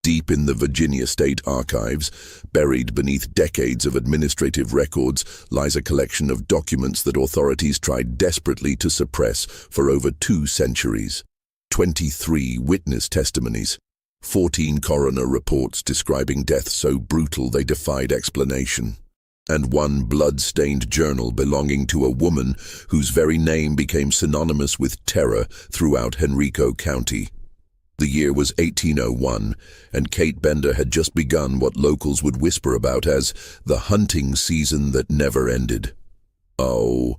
Deep in the Virginia State Archives, buried beneath decades of administrative records, lies a collection of documents that authorities tried desperately to suppress for over 2 centuries. 23 witness testimonies, 14 coroner reports describing death so brutal they defied explanation, and 1 blood-stained journal belonging to a woman whose very name became synonymous with terror throughout Henrico County. The year was 1801, and Kate Bender had just begun what locals would whisper about as the hunting season that never ended. Oh,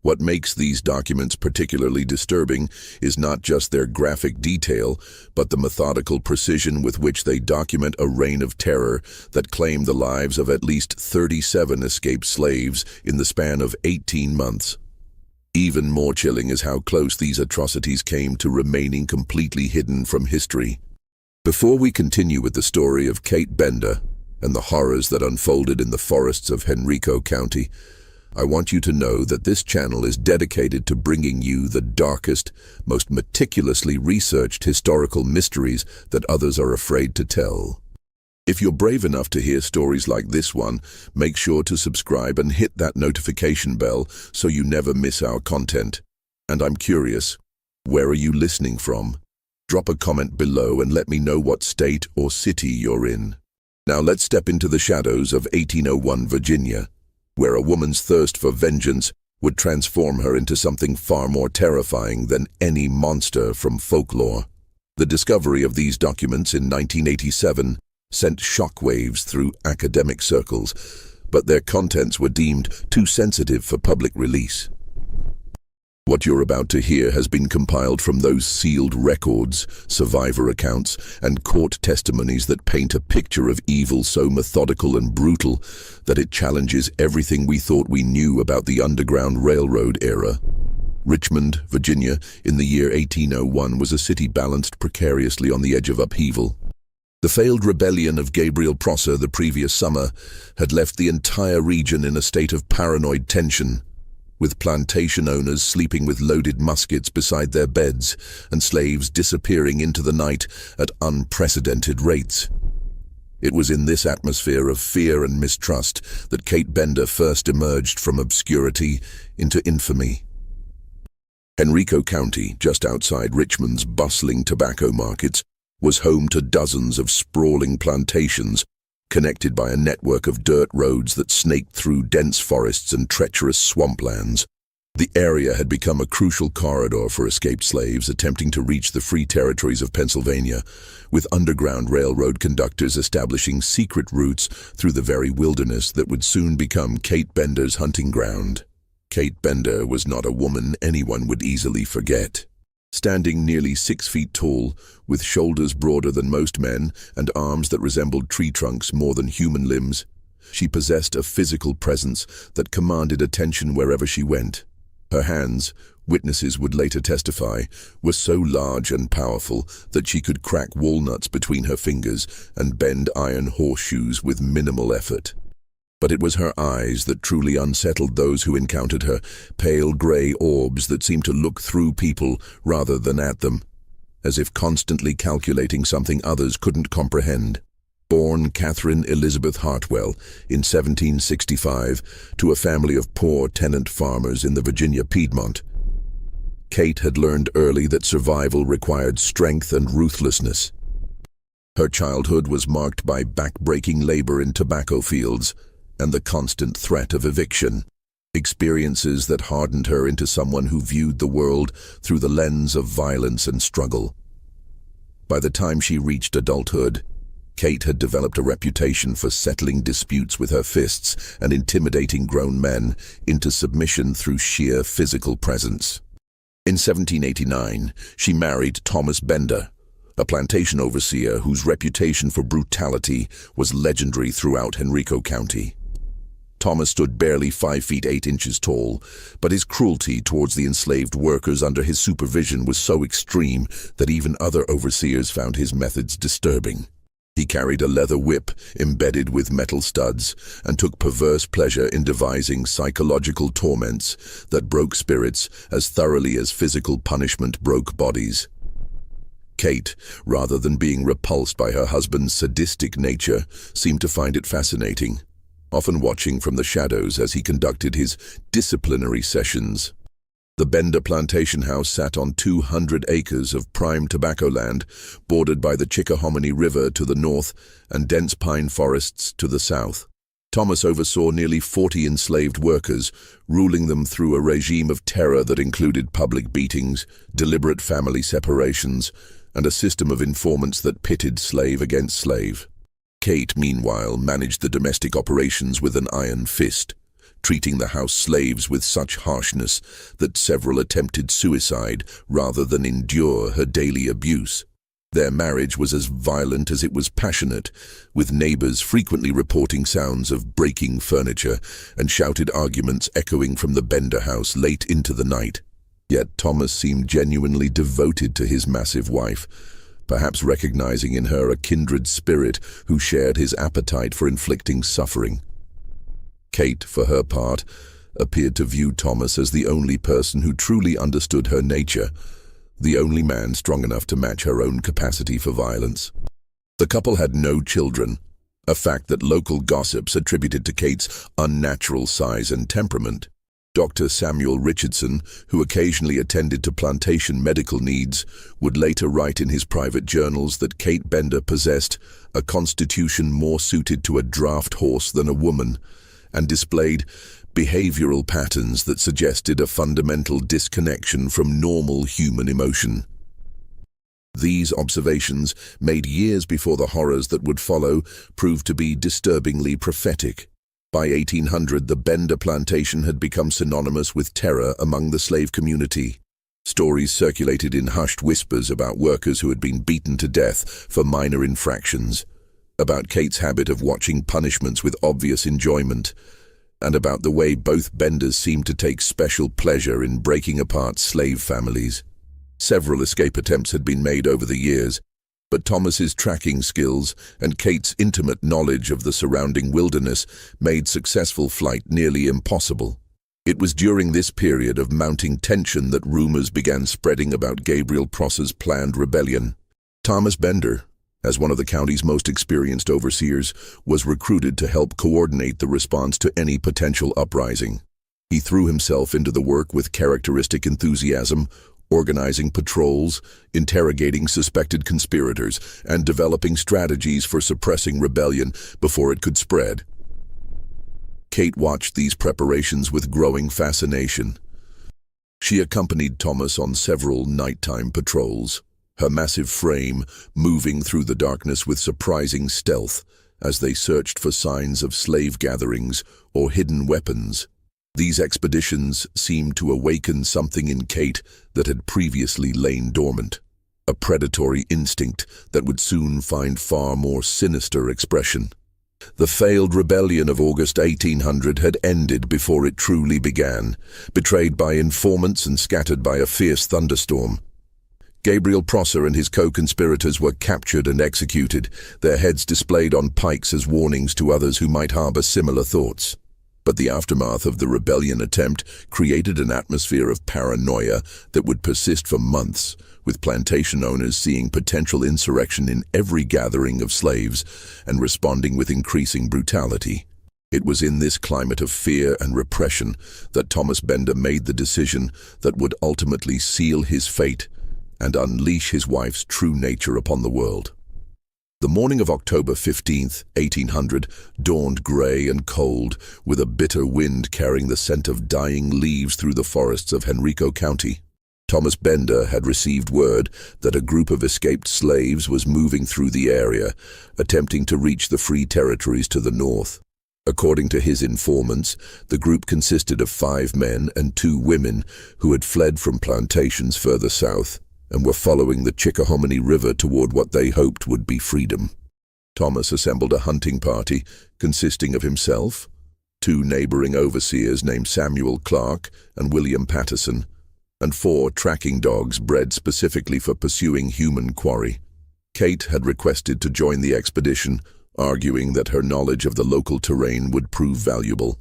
what makes these documents particularly disturbing is not just their graphic detail, but the methodical precision with which they document a reign of terror that claimed the lives of at least 37 escaped slaves in the span of 18 months. Even more chilling is how close these atrocities came to remaining completely hidden from history. Before we continue with the story of Kate Bender and the horrors that unfolded in the forests of Henrico County, I want you to know that this channel is dedicated to bringing you the darkest, most meticulously researched historical mysteries that others are afraid to tell. If you're brave enough to hear stories like this one, make sure to subscribe and hit that notification bell so you never miss our content. And I'm curious, where are you listening from? Drop a comment below and let me know what state or city you're in. Now let's step into the shadows of 1801 Virginia, where a woman's thirst for vengeance would transform her into something far more terrifying than any monster from folklore. The discovery of these documents in 1987 sent shockwaves through academic circles, but their contents were deemed too sensitive for public release. What you're about to hear has been compiled from those sealed records, survivor accounts, and court testimonies that paint a picture of evil so methodical and brutal that it challenges everything we thought we knew about the Underground Railroad era. Richmond, Virginia, in the year 1801 was a city balanced precariously on the edge of upheaval. The failed rebellion of Gabriel Prosser the previous summer had left the entire region in a state of paranoid tension, with plantation owners sleeping with loaded muskets beside their beds and slaves disappearing into the night at unprecedented rates. It was in this atmosphere of fear and mistrust that Kate Bender first emerged from obscurity into infamy. Henrico County, just outside Richmond's bustling tobacco markets, was home to dozens of sprawling plantations, connected by a network of dirt roads that snaked through dense forests and treacherous swamplands. The area had become a crucial corridor for escaped slaves attempting to reach the free territories of Pennsylvania, with Underground Railroad conductors establishing secret routes through the very wilderness that would soon become Kate Bender's hunting ground. Kate Bender was not a woman anyone would easily forget. Standing nearly 6 feet tall, with shoulders broader than most men and arms that resembled tree trunks more than human limbs, she possessed a physical presence that commanded attention wherever she went. Her hands, witnesses would later testify, were so large and powerful that she could crack walnuts between her fingers and bend iron horseshoes with minimal effort. But it was her eyes that truly unsettled those who encountered her, pale gray orbs that seemed to look through people rather than at them, as if constantly calculating something others couldn't comprehend. Born Catherine Elizabeth Hartwell in 1765 to a family of poor tenant farmers in the Virginia Piedmont, Kate had learned early that survival required strength and ruthlessness. Her childhood was marked by back-breaking labor in tobacco fields and the constant threat of eviction, experiences that hardened her into someone who viewed the world through the lens of violence and struggle. By the time she reached adulthood, Kate had developed a reputation for settling disputes with her fists and intimidating grown men into submission through sheer physical presence. In 1789, she married Thomas Bender, a plantation overseer whose reputation for brutality was legendary throughout Henrico County. Thomas stood barely 5 feet 8 inches tall, but his cruelty towards the enslaved workers under his supervision was so extreme that even other overseers found his methods disturbing. He carried a leather whip embedded with metal studs and took perverse pleasure in devising psychological torments that broke spirits as thoroughly as physical punishment broke bodies. Kate, rather than being repulsed by her husband's sadistic nature, seemed to find it fascinating, often watching from the shadows as he conducted his disciplinary sessions. The Bender plantation house sat on 200 acres of prime tobacco land, bordered by the Chickahominy River to the north and dense pine forests to the south. Thomas oversaw nearly 40 enslaved workers, ruling them through a regime of terror that included public beatings, deliberate family separations, and a system of informants that pitted slave against slave. Kate, meanwhile, managed the domestic operations with an iron fist, treating the house slaves with such harshness that several attempted suicide rather than endure her daily abuse. Their marriage was as violent as it was passionate, with neighbors frequently reporting sounds of breaking furniture and shouted arguments echoing from the Bender house late into the night. Yet Thomas seemed genuinely devoted to his massive wife, perhaps recognizing in her a kindred spirit who shared his appetite for inflicting suffering. Kate, for her part, appeared to view Thomas as the only person who truly understood her nature, the only man strong enough to match her own capacity for violence. The couple had no children, a fact that local gossips attributed to Kate's unnatural size and temperament. Dr. Samuel Richardson, who occasionally attended to plantation medical needs, would later write in his private journals that Kate Bender possessed a constitution more suited to a draft horse than a woman, and displayed behavioral patterns that suggested a fundamental disconnection from normal human emotion. These observations, made years before the horrors that would follow, proved to be disturbingly prophetic. By 1800, the Bender plantation had become synonymous with terror among the slave community. Stories circulated in hushed whispers about workers who had been beaten to death for minor infractions, about Kate's habit of watching punishments with obvious enjoyment, and about the way both Benders seemed to take special pleasure in breaking apart slave families. Several escape attempts had been made over the years, but Thomas's tracking skills and Kate's intimate knowledge of the surrounding wilderness made successful flight nearly impossible. It was during this period of mounting tension that rumors began spreading about Gabriel Prosser's planned rebellion. Thomas Bender, as one of the county's most experienced overseers, was recruited to help coordinate the response to any potential uprising. He threw himself into the work with characteristic enthusiasm, organizing patrols, interrogating suspected conspirators, and developing strategies for suppressing rebellion before it could spread. Kate watched these preparations with growing fascination. She accompanied Thomas on several nighttime patrols, her massive frame moving through the darkness with surprising stealth as they searched for signs of slave gatherings or hidden weapons. These expeditions seemed to awaken something in Kate that had previously lain dormant, a predatory instinct that would soon find far more sinister expression. The failed rebellion of August 1800 had ended before it truly began, betrayed by informants and scattered by a fierce thunderstorm. Gabriel Prosser and his co-conspirators were captured and executed, their heads displayed on pikes as warnings to others who might harbor similar thoughts. But the aftermath of the rebellion attempt created an atmosphere of paranoia that would persist for months, with plantation owners seeing potential insurrection in every gathering of slaves and responding with increasing brutality. It was in this climate of fear and repression that Thomas Bender made the decision that would ultimately seal his fate and unleash his wife's true nature upon the world. The morning of October 15th, 1800, dawned gray and cold, with a bitter wind carrying the scent of dying leaves through the forests of Henrico County. Thomas Bender had received word that a group of escaped slaves was moving through the area, attempting to reach the free territories to the north. According to his informants, the group consisted of 5 men and 2 women who had fled from plantations further south and were following the Chickahominy River toward what they hoped would be freedom. Thomas assembled a hunting party consisting of himself, 2 neighboring overseers named Samuel Clark and William Patterson, and 4 tracking dogs bred specifically for pursuing human quarry. Kate had requested to join the expedition, arguing that her knowledge of the local terrain would prove valuable.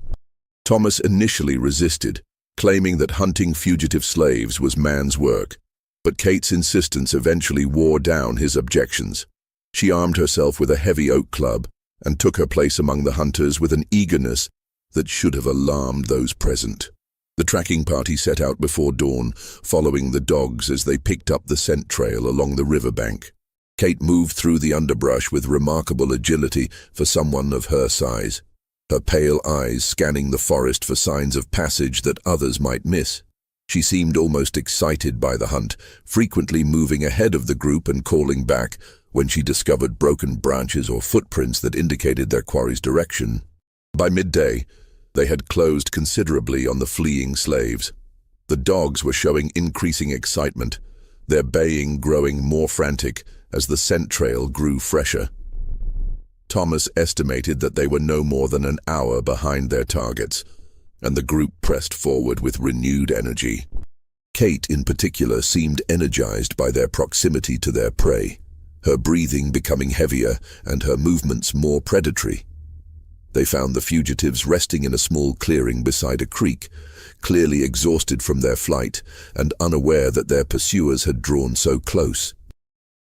Thomas initially resisted, claiming that hunting fugitive slaves was man's work, But Kate's insistence eventually wore down his objections. She armed herself with a heavy oak club and took her place among the hunters with an eagerness that should have alarmed those present. The tracking party set out before dawn, following the dogs as they picked up the scent trail along the riverbank. Kate moved through the underbrush with remarkable agility for someone of her size, her pale eyes scanning the forest for signs of passage that others might miss. She seemed almost excited by the hunt, frequently moving ahead of the group and calling back when she discovered broken branches or footprints that indicated their quarry's direction. By midday, they had closed considerably on the fleeing slaves. The dogs were showing increasing excitement, their baying growing more frantic as the scent trail grew fresher. Thomas estimated that they were no more than an hour behind their targets, and the group pressed forward with renewed energy. Kate, in particular, seemed energized by their proximity to their prey, her breathing becoming heavier and her movements more predatory. They found the fugitives resting in a small clearing beside a creek, clearly exhausted from their flight and unaware that their pursuers had drawn so close.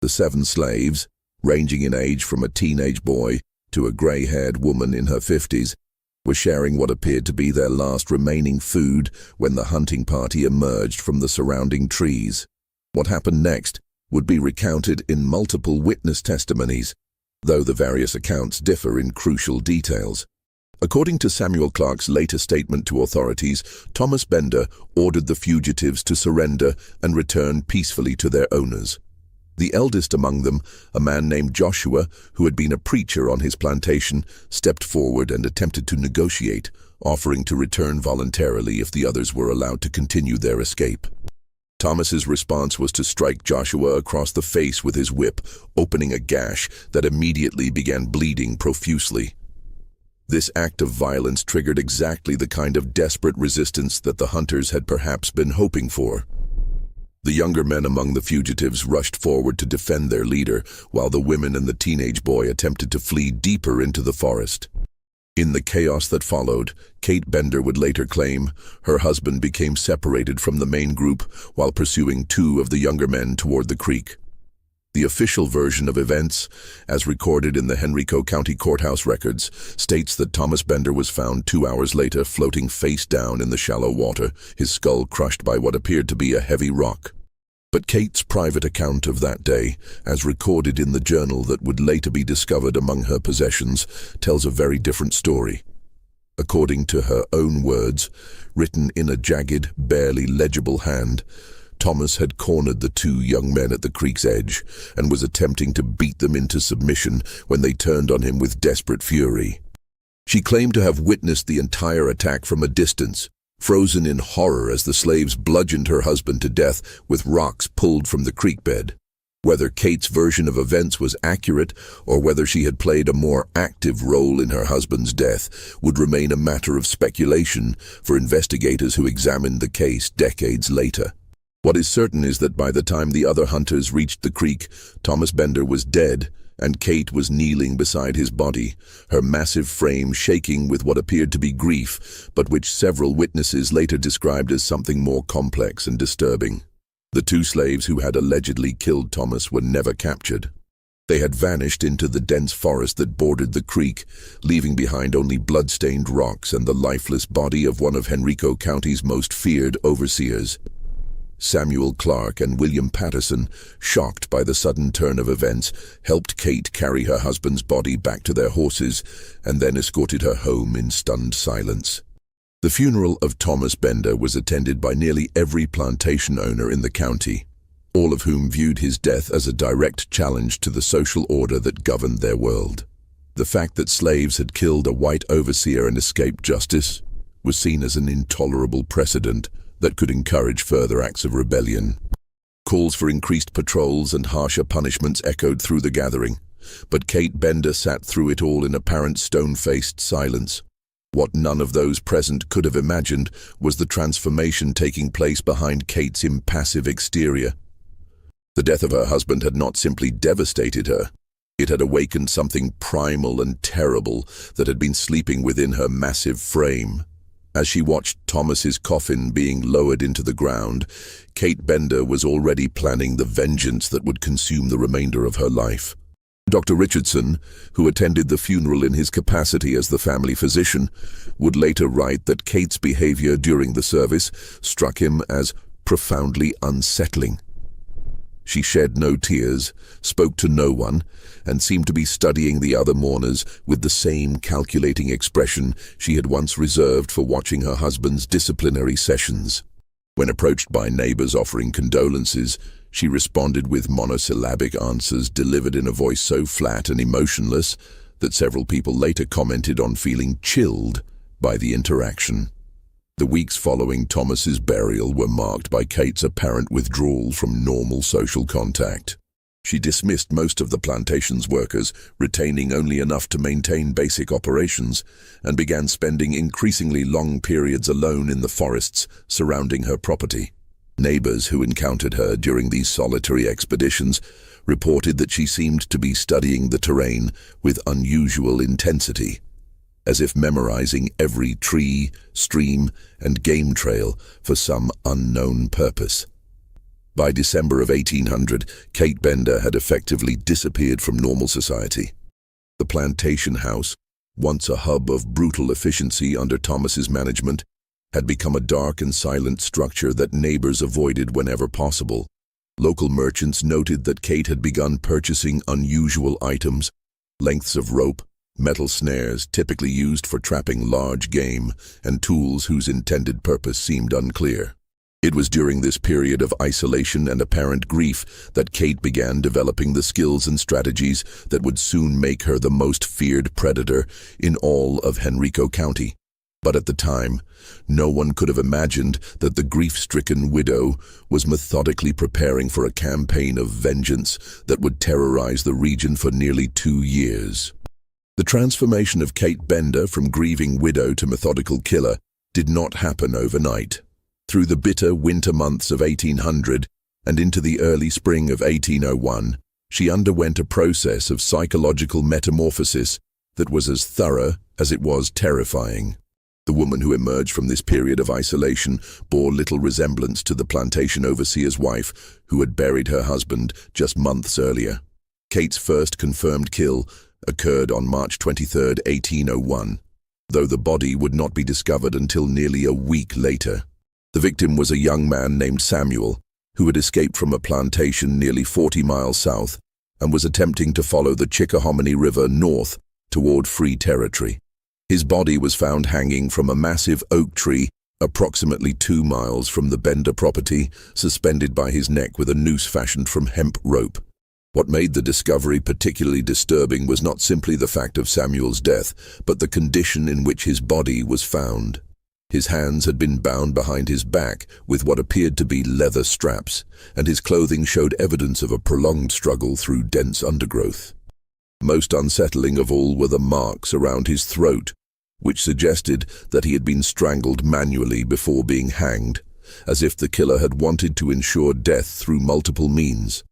The 7 slaves, ranging in age from a teenage boy to a gray-haired woman in her 50s, were sharing what appeared to be their last remaining food when the hunting party emerged from the surrounding trees. What happened next would be recounted in multiple witness testimonies, though the various accounts differ in crucial details. According to Samuel Clark's later statement to authorities, Thomas Bender ordered the fugitives to surrender and return peacefully to their owners. The eldest among them, a man named Joshua, who had been a preacher on his plantation, stepped forward and attempted to negotiate, offering to return voluntarily if the others were allowed to continue their escape. Thomas's response was to strike Joshua across the face with his whip, opening a gash that immediately began bleeding profusely. This act of violence triggered exactly the kind of desperate resistance that the hunters had perhaps been hoping for. The younger men among the fugitives rushed forward to defend their leader, while the women and the teenage boy attempted to flee deeper into the forest. In the chaos that followed, Kate Bender would later claim her husband became separated from the main group while pursuing 2 of the younger men toward the creek. The official version of events, as recorded in the Henrico County Courthouse records, states that Thomas Bender was found 2 hours later floating face down in the shallow water, his skull crushed by what appeared to be a heavy rock. But Kate's private account of that day, as recorded in the journal that would later be discovered among her possessions, tells a very different story. According to her own words, written in a jagged, barely legible hand, Thomas had cornered the 2 young men at the creek's edge and was attempting to beat them into submission when they turned on him with desperate fury. She claimed to have witnessed the entire attack from a distance, frozen in horror as the slaves bludgeoned her husband to death with rocks pulled from the creek bed. Whether Kate's version of events was accurate or whether she had played a more active role in her husband's death would remain a matter of speculation for investigators who examined the case decades later. What is certain is that by the time the other hunters reached the creek, Thomas Bender was dead, and Kate was kneeling beside his body, her massive frame shaking with what appeared to be grief, but which several witnesses later described as something more complex and disturbing. The 2 slaves who had allegedly killed Thomas were never captured. They had vanished into the dense forest that bordered the creek, leaving behind only blood-stained rocks and the lifeless body of one of Henrico County's most feared overseers. Samuel Clark and William Patterson, shocked by the sudden turn of events, helped Kate carry her husband's body back to their horses and then escorted her home in stunned silence. The funeral of Thomas Bender was attended by nearly every plantation owner in the county, all of whom viewed his death as a direct challenge to the social order that governed their world. The fact that slaves had killed a white overseer and escaped justice was seen as an intolerable precedent that could encourage further acts of rebellion. Calls for increased patrols and harsher punishments echoed through the gathering, but Kate Bender sat through it all in apparent stone-faced silence. What none of those present could have imagined was the transformation taking place behind Kate's impassive exterior. The death of her husband had not simply devastated her, it had awakened something primal and terrible that had been sleeping within her massive frame. As she watched Thomas's coffin being lowered into the ground, Kate Bender was already planning the vengeance that would consume the remainder of her life. Dr. Richardson, who attended the funeral in his capacity as the family physician, would later write that Kate's behavior during the service struck him as profoundly unsettling. She shed no tears, spoke to no one, and seemed to be studying the other mourners with the same calculating expression she had once reserved for watching her husband's disciplinary sessions. When approached by neighbors offering condolences, she responded with monosyllabic answers delivered in a voice so flat and emotionless that several people later commented on feeling chilled by the interaction. The weeks following Thomas's burial were marked by Kate's apparent withdrawal from normal social contact. She dismissed most of the plantation's workers, retaining only enough to maintain basic operations, and began spending increasingly long periods alone in the forests surrounding her property. Neighbors who encountered her during these solitary expeditions reported that she seemed to be studying the terrain with unusual intensity, as if memorizing every tree, stream, and game trail for some unknown purpose. By December of 1800, Kate Bender had effectively disappeared from normal society. The plantation house, once a hub of brutal efficiency under Thomas's management, had become a dark and silent structure that neighbors avoided whenever possible. Local merchants noted that Kate had begun purchasing unusual items, lengths of rope, metal snares typically used for trapping large game, and tools whose intended purpose seemed unclear. It was during this period of isolation and apparent grief that Kate began developing the skills and strategies that would soon make her the most feared predator in all of Henrico County. But at the time, no one could have imagined that the grief-stricken widow was methodically preparing for a campaign of vengeance that would terrorize the region for nearly 2 years. The transformation of Kate Bender from grieving widow to methodical killer did not happen overnight. Through the bitter winter months of 1800 and into the early spring of 1801, she underwent a process of psychological metamorphosis that was as thorough as it was terrifying. The woman who emerged from this period of isolation bore little resemblance to the plantation overseer's wife who had buried her husband just months earlier. Kate's first confirmed kill occurred on March 23, 1801, though the body would not be discovered until nearly a week later. The victim was a young man named Samuel, who had escaped from a plantation nearly 40 miles south and was attempting to follow the Chickahominy River north toward free territory. His body was found hanging from a massive oak tree approximately 2 miles from the Bender property, suspended by his neck with a noose fashioned from hemp rope. What made the discovery particularly disturbing was not simply the fact of Samuel's death, but the condition in which his body was found. His hands had been bound behind his back with what appeared to be leather straps, and his clothing showed evidence of a prolonged struggle through dense undergrowth. Most unsettling of all were the marks around his throat, which suggested that he had been strangled manually before being hanged, as if the killer had wanted to ensure death through multiple means.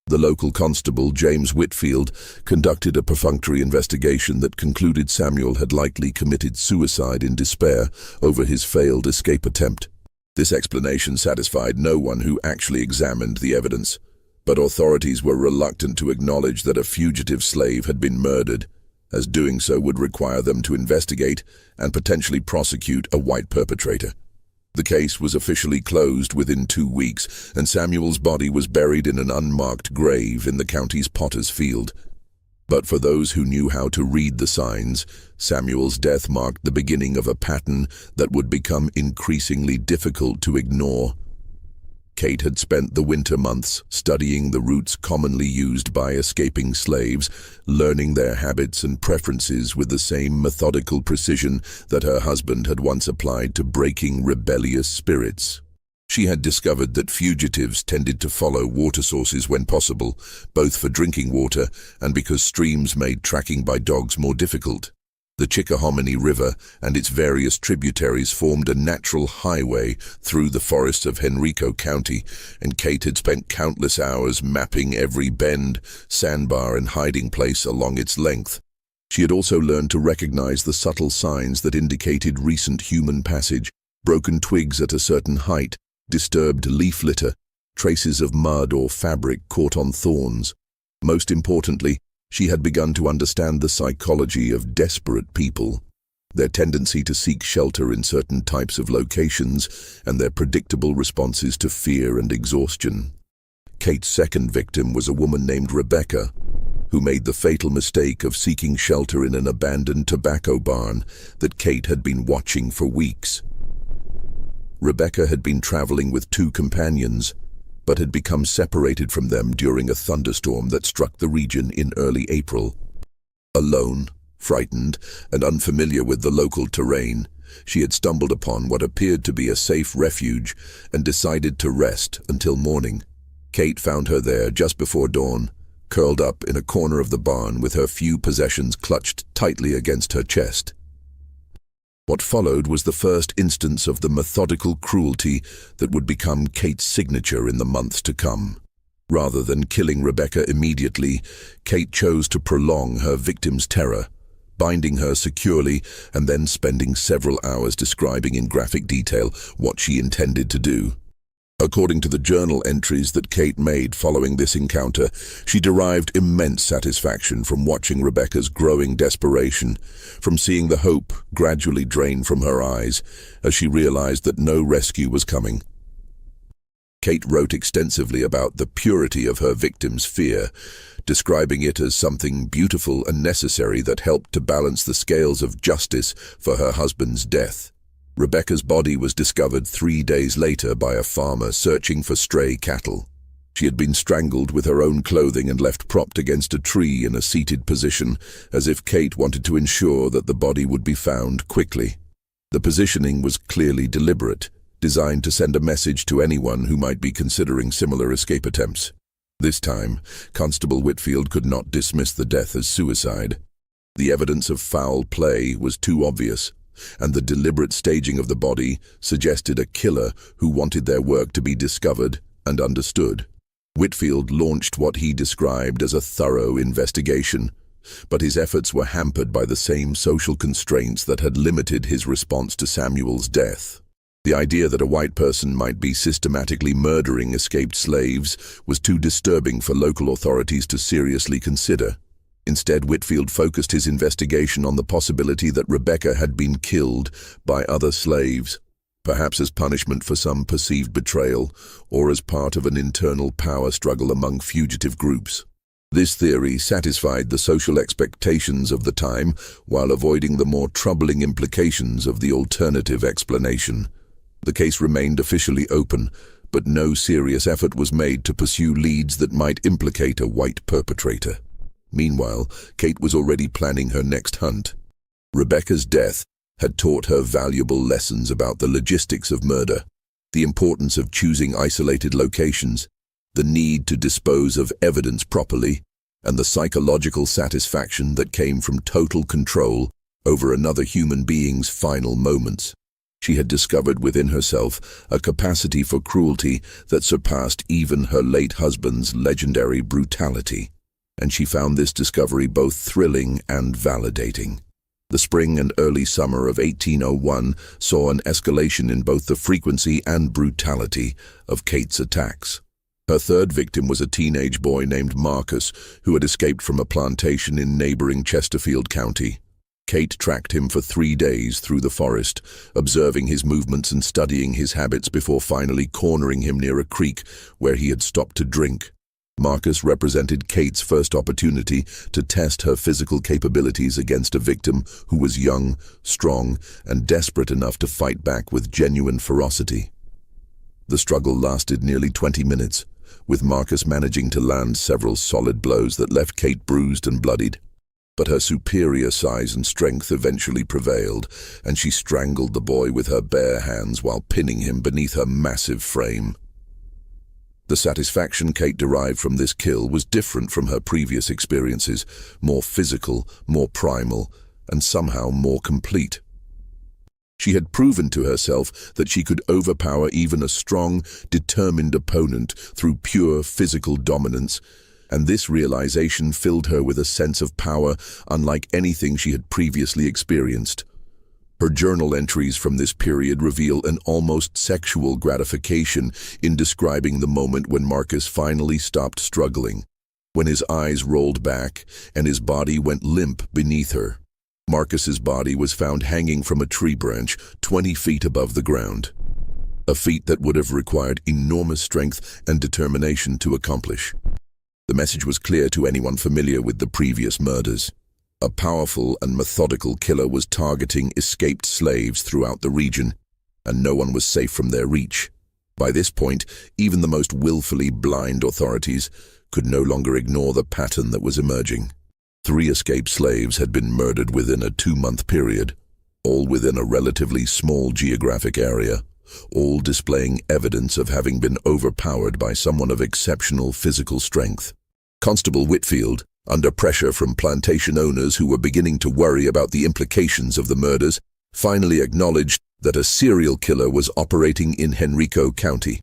The local constable, James Whitfield, conducted a perfunctory investigation that concluded Samuel had likely committed suicide in despair over his failed escape attempt. This explanation satisfied no one who actually examined the evidence, but authorities were reluctant to acknowledge that a fugitive slave had been murdered, as doing so would require them to investigate and potentially prosecute a white perpetrator. The case was officially closed within 2 weeks, and Samuel's body was buried in an unmarked grave in the county's Potter's Field. But for those who knew how to read the signs, Samuel's death marked the beginning of a pattern that would become increasingly difficult to ignore. Kate had spent the winter months studying the routes commonly used by escaping slaves, learning their habits and preferences with the same methodical precision that her husband had once applied to breaking rebellious spirits. She had discovered that fugitives tended to follow water sources when possible, both for drinking water and because streams made tracking by dogs more difficult. The Chickahominy River and its various tributaries formed a natural highway through the forests of Henrico County, and Kate had spent countless hours mapping every bend, sandbar, and hiding place along its length. She had also learned to recognize the subtle signs that indicated recent human passage: broken twigs at a certain height, disturbed leaf litter, traces of mud or fabric caught on thorns. Most importantly, she had begun to understand the psychology of desperate people, their tendency to seek shelter in certain types of locations, and their predictable responses to fear and exhaustion. Kate's second victim was a woman named Rebecca, who made the fatal mistake of seeking shelter in an abandoned tobacco barn that Kate had been watching for weeks. Rebecca had been traveling with two companions, but had become separated from them during a thunderstorm that struck the region in early April. Alone, frightened, and unfamiliar with the local terrain, she had stumbled upon what appeared to be a safe refuge and decided to rest until morning. Kate found her there just before dawn, curled up in a corner of the barn with her few possessions clutched tightly against her chest. What followed was the first instance of the methodical cruelty that would become Kate's signature in the months to come. Rather than killing Rebecca immediately, Kate chose to prolong her victim's terror, binding her securely and then spending several hours describing in graphic detail what she intended to do. According to the journal entries that Kate made following this encounter, she derived immense satisfaction from watching Rebecca's growing desperation, from seeing the hope gradually drain from her eyes as she realized that no rescue was coming. Kate wrote extensively about the purity of her victim's fear, describing it as something beautiful and necessary that helped to balance the scales of justice for her husband's death. Rebecca's body was discovered 3 days later by a farmer searching for stray cattle. She had been strangled with her own clothing and left propped against a tree in a seated position, as if Kate wanted to ensure that the body would be found quickly. The positioning was clearly deliberate, designed to send a message to anyone who might be considering similar escape attempts. This time, Constable Whitfield could not dismiss the death as suicide. The evidence of foul play was too obvious, and the deliberate staging of the body suggested a killer who wanted their work to be discovered and understood. Whitfield launched what he described as a thorough investigation, but his efforts were hampered by the same social constraints that had limited his response to Samuel's death. The idea that a white person might be systematically murdering escaped slaves was too disturbing for local authorities to seriously consider. Instead, Whitfield focused his investigation on the possibility that Rebecca had been killed by other slaves, perhaps as punishment for some perceived betrayal or as part of an internal power struggle among fugitive groups. This theory satisfied the social expectations of the time while avoiding the more troubling implications of the alternative explanation. The case remained officially open, but no serious effort was made to pursue leads that might implicate a white perpetrator. Meanwhile, Kate was already planning her next hunt. Rebecca's death had taught her valuable lessons about the logistics of murder, the importance of choosing isolated locations, the need to dispose of evidence properly, and the psychological satisfaction that came from total control over another human being's final moments. She had discovered within herself a capacity for cruelty that surpassed even her late husband's legendary brutality, and she found this discovery both thrilling and validating. The spring and early summer of 1801 saw an escalation in both the frequency and brutality of Kate's attacks. Her third victim was a teenage boy named Marcus, who had escaped from a plantation in neighboring Chesterfield County. Kate tracked him for 3 days through the forest, observing his movements and studying his habits before finally cornering him near a creek where he had stopped to drink. Marcus represented Kate's first opportunity to test her physical capabilities against a victim who was young, strong, and desperate enough to fight back with genuine ferocity. The struggle lasted nearly 20 minutes, with Marcus managing to land several solid blows that left Kate bruised and bloodied. But her superior size and strength eventually prevailed, and she strangled the boy with her bare hands while pinning him beneath her massive frame. The satisfaction Kate derived from this kill was different from her previous experiences, more physical, more primal, and somehow more complete. She had proven to herself that she could overpower even a strong, determined opponent through pure physical dominance, and this realization filled her with a sense of power unlike anything she had previously experienced. Her journal entries from this period reveal an almost sexual gratification in describing the moment when Marcus finally stopped struggling, when his eyes rolled back and his body went limp beneath her. Marcus's body was found hanging from a tree branch 20 feet above the ground, a feat that would have required enormous strength and determination to accomplish. The message was clear to anyone familiar with the previous murders. A powerful and methodical killer was targeting escaped slaves throughout the region, and no one was safe from their reach. By this point, even the most willfully blind authorities could no longer ignore the pattern that was emerging. 3 escaped slaves had been murdered within a 2-month period, all within a relatively small geographic area, all displaying evidence of having been overpowered by someone of exceptional physical strength. Constable Whitfield, under pressure from plantation owners who were beginning to worry about the implications of the murders, finally acknowledged that a serial killer was operating in Henrico County.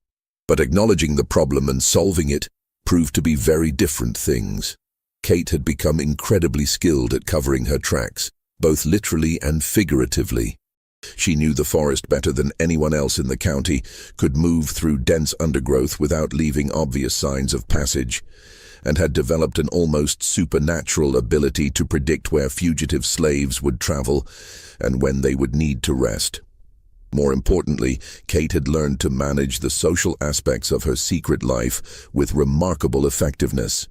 But acknowledging the problem and solving it proved to be very different things. Kate had become incredibly skilled at covering her tracks, both literally and figuratively. She knew the forest better than anyone else in the county, could move through dense undergrowth without leaving obvious signs of passage, and had developed an almost supernatural ability to predict where fugitive slaves would travel and when they would need to rest. More importantly, Kate had learned to manage the social aspects of her secret life with remarkable effectiveness.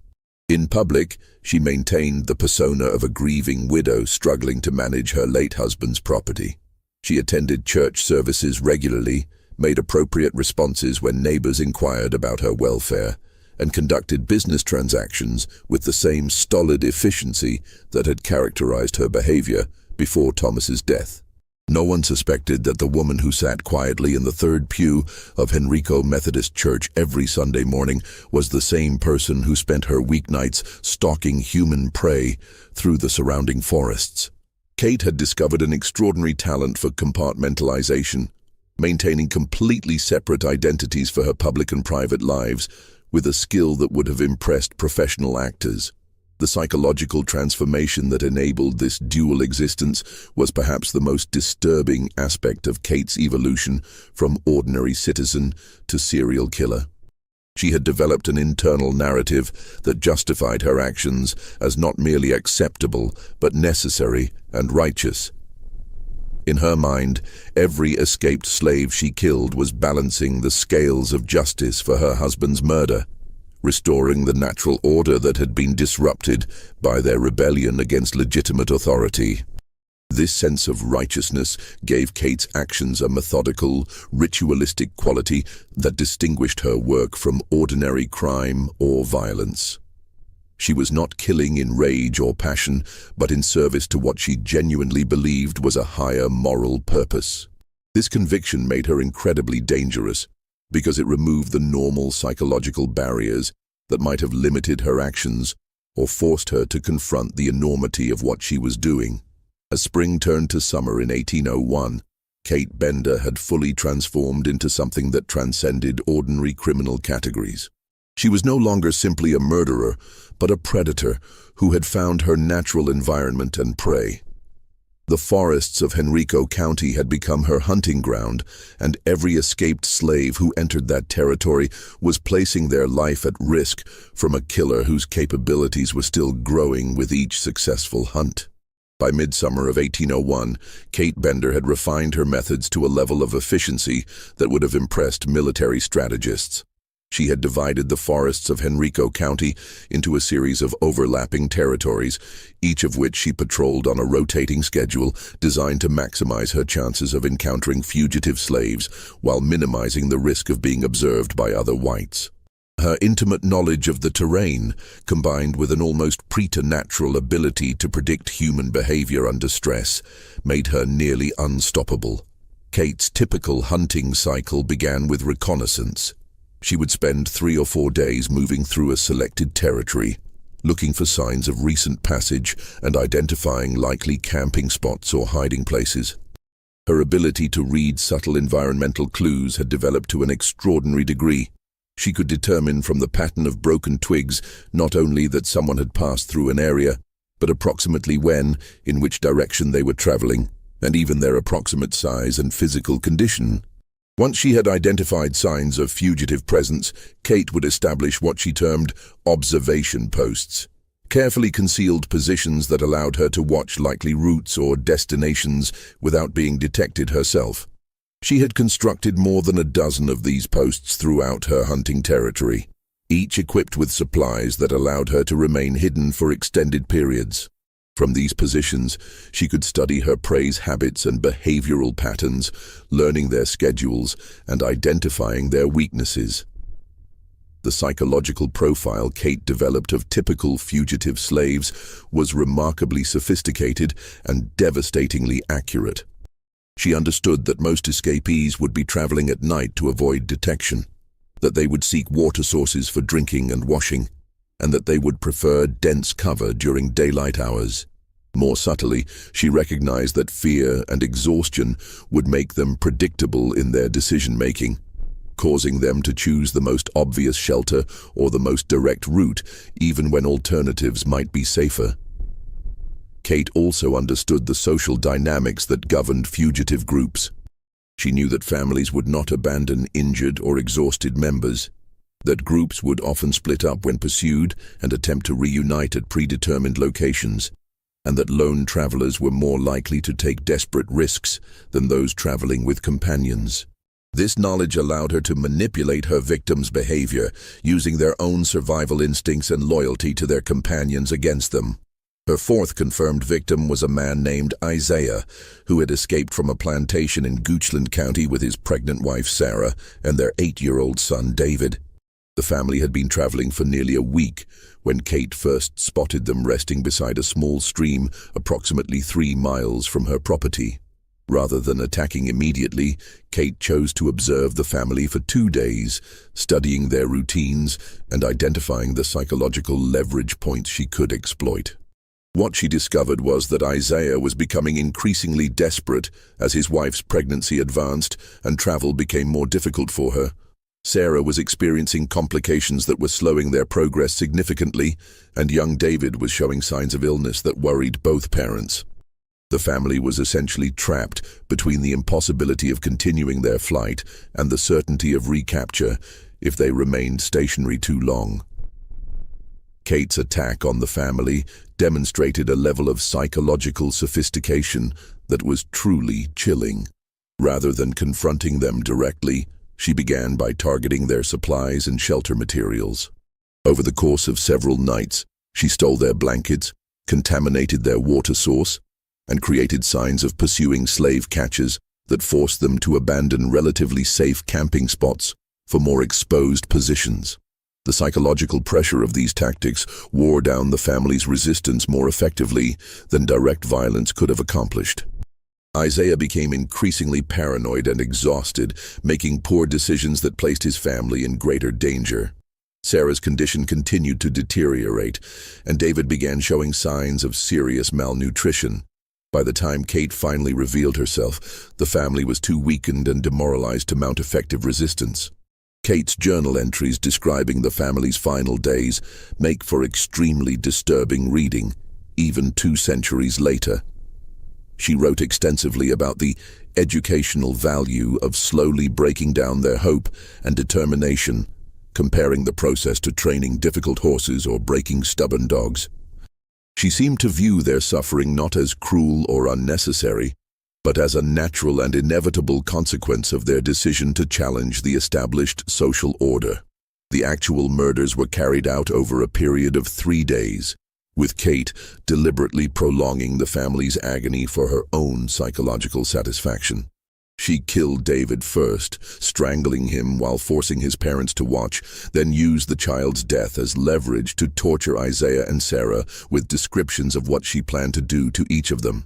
In public, she maintained the persona of a grieving widow struggling to manage her late husband's property. She attended church services regularly, made appropriate responses when neighbors inquired about her welfare, and conducted business transactions with the same stolid efficiency that had characterized her behavior before Thomas's death. No one suspected that the woman who sat quietly in the third pew of Henrico Methodist Church every Sunday morning was the same person who spent her weeknights stalking human prey through the surrounding forests. Kate had discovered an extraordinary talent for compartmentalization, maintaining completely separate identities for her public and private lives, with a skill that would have impressed professional actors. The psychological transformation that enabled this dual existence was perhaps the most disturbing aspect of Kate's evolution from ordinary citizen to serial killer. She had developed an internal narrative that justified her actions as not merely acceptable, but necessary and righteous. In her mind, every escaped slave she killed was balancing the scales of justice for her husband's murder, restoring the natural order that had been disrupted by their rebellion against legitimate authority. This sense of righteousness gave Kate's actions a methodical, ritualistic quality that distinguished her work from ordinary crime or violence. She was not killing in rage or passion, but in service to what she genuinely believed was a higher moral purpose. This conviction made her incredibly dangerous, because it removed the normal psychological barriers that might have limited her actions or forced her to confront the enormity of what she was doing. As spring turned to summer in 1801, Kate Bender had fully transformed into something that transcended ordinary criminal categories. She was no longer simply a murderer, but a predator who had found her natural environment and prey. The forests of Henrico County had become her hunting ground, and every escaped slave who entered that territory was placing their life at risk from a killer whose capabilities were still growing with each successful hunt. By midsummer of 1801, Kate Bender had refined her methods to a level of efficiency that would have impressed military strategists. She had divided the forests of Henrico County into a series of overlapping territories, each of which she patrolled on a rotating schedule designed to maximize her chances of encountering fugitive slaves while minimizing the risk of being observed by other whites. Her intimate knowledge of the terrain, combined with an almost preternatural ability to predict human behavior under stress, made her nearly unstoppable. Kate's typical hunting cycle began with reconnaissance. She would spend 3 or 4 days moving through a selected territory, looking for signs of recent passage and identifying likely camping spots or hiding places. Her ability to read subtle environmental clues had developed to an extraordinary degree, She could determine from the pattern of broken twigs not only that someone had passed through an area, but approximately when, in which direction they were traveling, and even their approximate size and physical condition. Once she had identified signs of fugitive presence, Kate would establish what she termed observation posts, carefully concealed positions that allowed her to watch likely routes or destinations without being detected herself. She had constructed more than a dozen of these posts throughout her hunting territory, each equipped with supplies that allowed her to remain hidden for extended periods. From these positions, she could study her prey's habits and behavioral patterns, learning their schedules and identifying their weaknesses. The psychological profile Kate developed of typical fugitive slaves was remarkably sophisticated and devastatingly accurate. She understood that most escapees would be traveling at night to avoid detection, that they would seek water sources for drinking and washing, and that they would prefer dense cover during daylight hours. More subtly, she recognized that fear and exhaustion would make them predictable in their decision-making, causing them to choose the most obvious shelter or the most direct route, even when alternatives might be safer. Kate also understood the social dynamics that governed fugitive groups. She knew that families would not abandon injured or exhausted members, that groups would often split up when pursued and attempt to reunite at predetermined locations, and that lone travelers were more likely to take desperate risks than those traveling with companions. This knowledge allowed her to manipulate her victims' behavior, using their own survival instincts and loyalty to their companions against them. Her fourth confirmed victim was a man named Isaiah, who had escaped from a plantation in Goochland County with his pregnant wife Sarah and their 8-year-old son David. The family had been traveling for nearly a week when Kate first spotted them resting beside a small stream approximately 3 miles from her property. Rather than attacking immediately, Kate chose to observe the family for 2 days, studying their routines and identifying the psychological leverage points she could exploit. What she discovered was that Isaiah was becoming increasingly desperate as his wife's pregnancy advanced and travel became more difficult for her. Sarah was experiencing complications that were slowing their progress significantly, and young David was showing signs of illness that worried both parents. The family was essentially trapped between the impossibility of continuing their flight and the certainty of recapture if they remained stationary too long. Kate's attack on the family demonstrated a level of psychological sophistication that was truly chilling. Rather than confronting them directly, she began by targeting their supplies and shelter materials. Over the course of several nights, she stole their blankets, contaminated their water source, and created signs of pursuing slave catchers that forced them to abandon relatively safe camping spots for more exposed positions. The psychological pressure of these tactics wore down the family's resistance more effectively than direct violence could have accomplished. Isaiah became increasingly paranoid and exhausted, making poor decisions that placed his family in greater danger. Sarah's condition continued to deteriorate, and David began showing signs of serious malnutrition. By the time Kate finally revealed herself, the family was too weakened and demoralized to mount effective resistance. Kate's journal entries describing the family's final days make for extremely disturbing reading, even 2 centuries later. She wrote extensively about the educational value of slowly breaking down their hope and determination, comparing the process to training difficult horses or breaking stubborn dogs. She seemed to view their suffering not as cruel or unnecessary, but as a natural and inevitable consequence of their decision to challenge the established social order. The actual murders were carried out over a period of 3 days, with Kate deliberately prolonging the family's agony for her own psychological satisfaction. She killed David first, strangling him while forcing his parents to watch, then used the child's death as leverage to torture Isaiah and Sarah with descriptions of what she planned to do to each of them.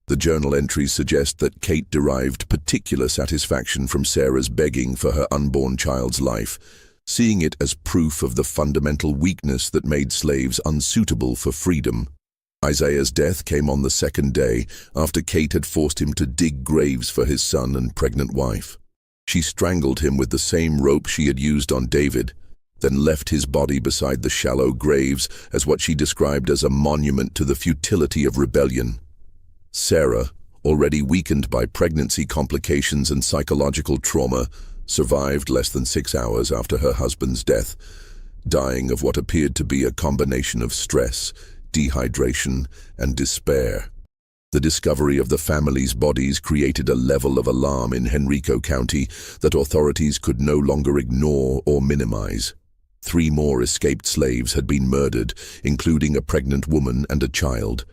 The journal entries suggest that Kate derived particular satisfaction from Sarah's begging for her unborn child's life, seeing it as proof of the fundamental weakness that made slaves unsuitable for freedom. Isaiah's death came on the 2nd day after Kate had forced him to dig graves for his son and pregnant wife. She strangled him with the same rope she had used on David, then left his body beside the shallow graves as what she described as a monument to the futility of rebellion. Sarah, already weakened by pregnancy complications and psychological trauma, survived less than 6 hours after her husband's death, dying of what appeared to be a combination of stress, dehydration, and despair. The discovery of the family's bodies created a level of alarm in Henrico County that authorities could no longer ignore or minimize. 3 more escaped slaves had been murdered, including a pregnant woman and a child,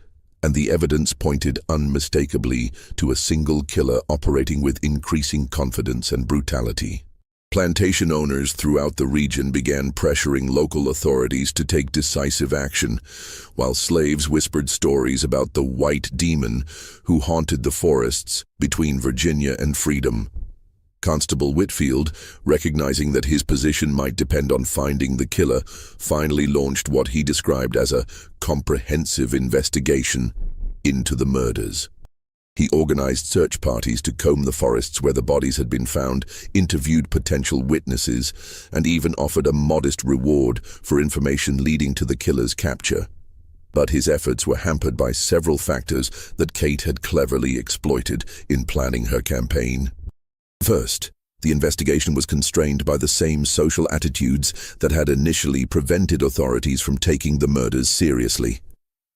and the evidence pointed unmistakably to a single killer operating with increasing confidence and brutality. Plantation owners throughout the region began pressuring local authorities to take decisive action, while slaves whispered stories about the white demon who haunted the forests between Virginia and freedom. Constable Whitfield, recognizing that his position might depend on finding the killer, finally launched what he described as a comprehensive investigation into the murders. He organized search parties to comb the forests where the bodies had been found, interviewed potential witnesses, and even offered a modest reward for information leading to the killer's capture. But his efforts were hampered by several factors that Kate had cleverly exploited in planning her campaign. First, the investigation was constrained by the same social attitudes that had initially prevented authorities from taking the murders seriously.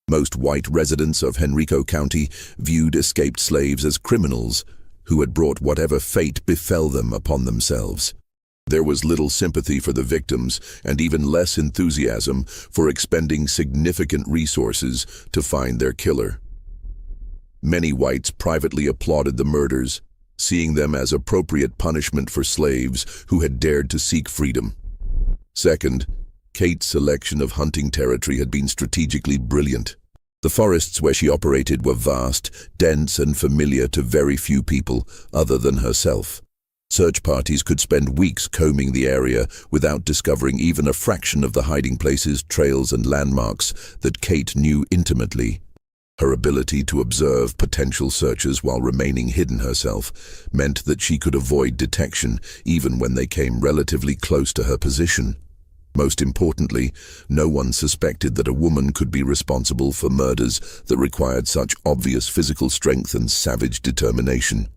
Most white residents of Henrico County viewed escaped slaves as criminals who had brought whatever fate befell them upon themselves. There was little sympathy for the victims and even less enthusiasm for expending significant resources to find their killer. Many whites privately applauded the murders, seeing them as appropriate punishment for slaves who had dared to seek freedom. Second, Kate's selection of hunting territory had been strategically brilliant. The forests where she operated were vast, dense, and familiar to very few people other than herself. Search parties could spend weeks combing the area without discovering even a fraction of the hiding places, trails, and landmarks that Kate knew intimately. Her ability to observe potential searchers while remaining hidden herself meant that she could avoid detection even when they came relatively close to her position. Most importantly, no one suspected that a woman could be responsible for murders that required such obvious physical strength and savage determination.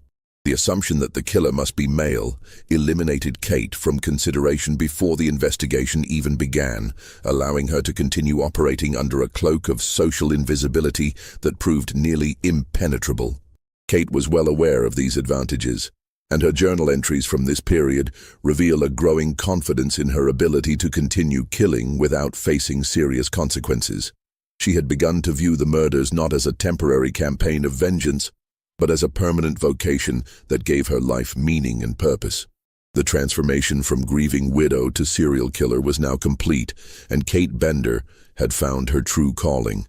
The assumption that the killer must be male eliminated Kate from consideration before the investigation even began, allowing her to continue operating under a cloak of social invisibility that proved nearly impenetrable. Kate was well aware of these advantages, and her journal entries from this period reveal a growing confidence in her ability to continue killing without facing serious consequences. She had begun to view the murders not as a temporary campaign of vengeance, but as a permanent vocation that gave her life meaning and purpose. The transformation from grieving widow to serial killer was now complete, and Kate Bender had found her true calling.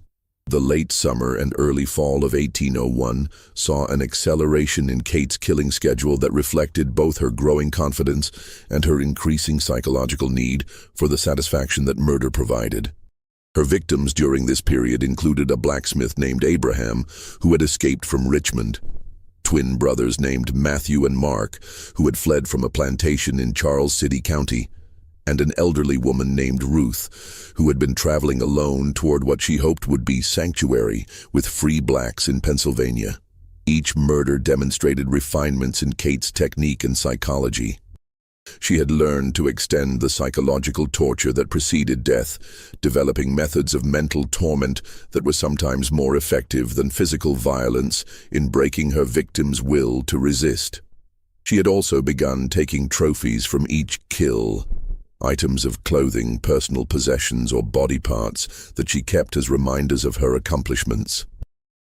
The late summer and early fall of 1801 saw an acceleration in Kate's killing schedule that reflected both her growing confidence and her increasing psychological need for the satisfaction that murder provided. Her victims during this period included a blacksmith named Abraham, who had escaped from Richmond, twin brothers named Matthew and Mark, who had fled from a plantation in Charles City County, and an elderly woman named Ruth, who had been traveling alone toward what she hoped would be sanctuary with free blacks in Pennsylvania. Each murder demonstrated refinements in Kate's technique and psychology. She had learned to extend the psychological torture that preceded death, developing methods of mental torment that were sometimes more effective than physical violence in breaking her victim's will to resist. She had also begun taking trophies from each kill, items of clothing, personal possessions, or body parts that she kept as reminders of her accomplishments.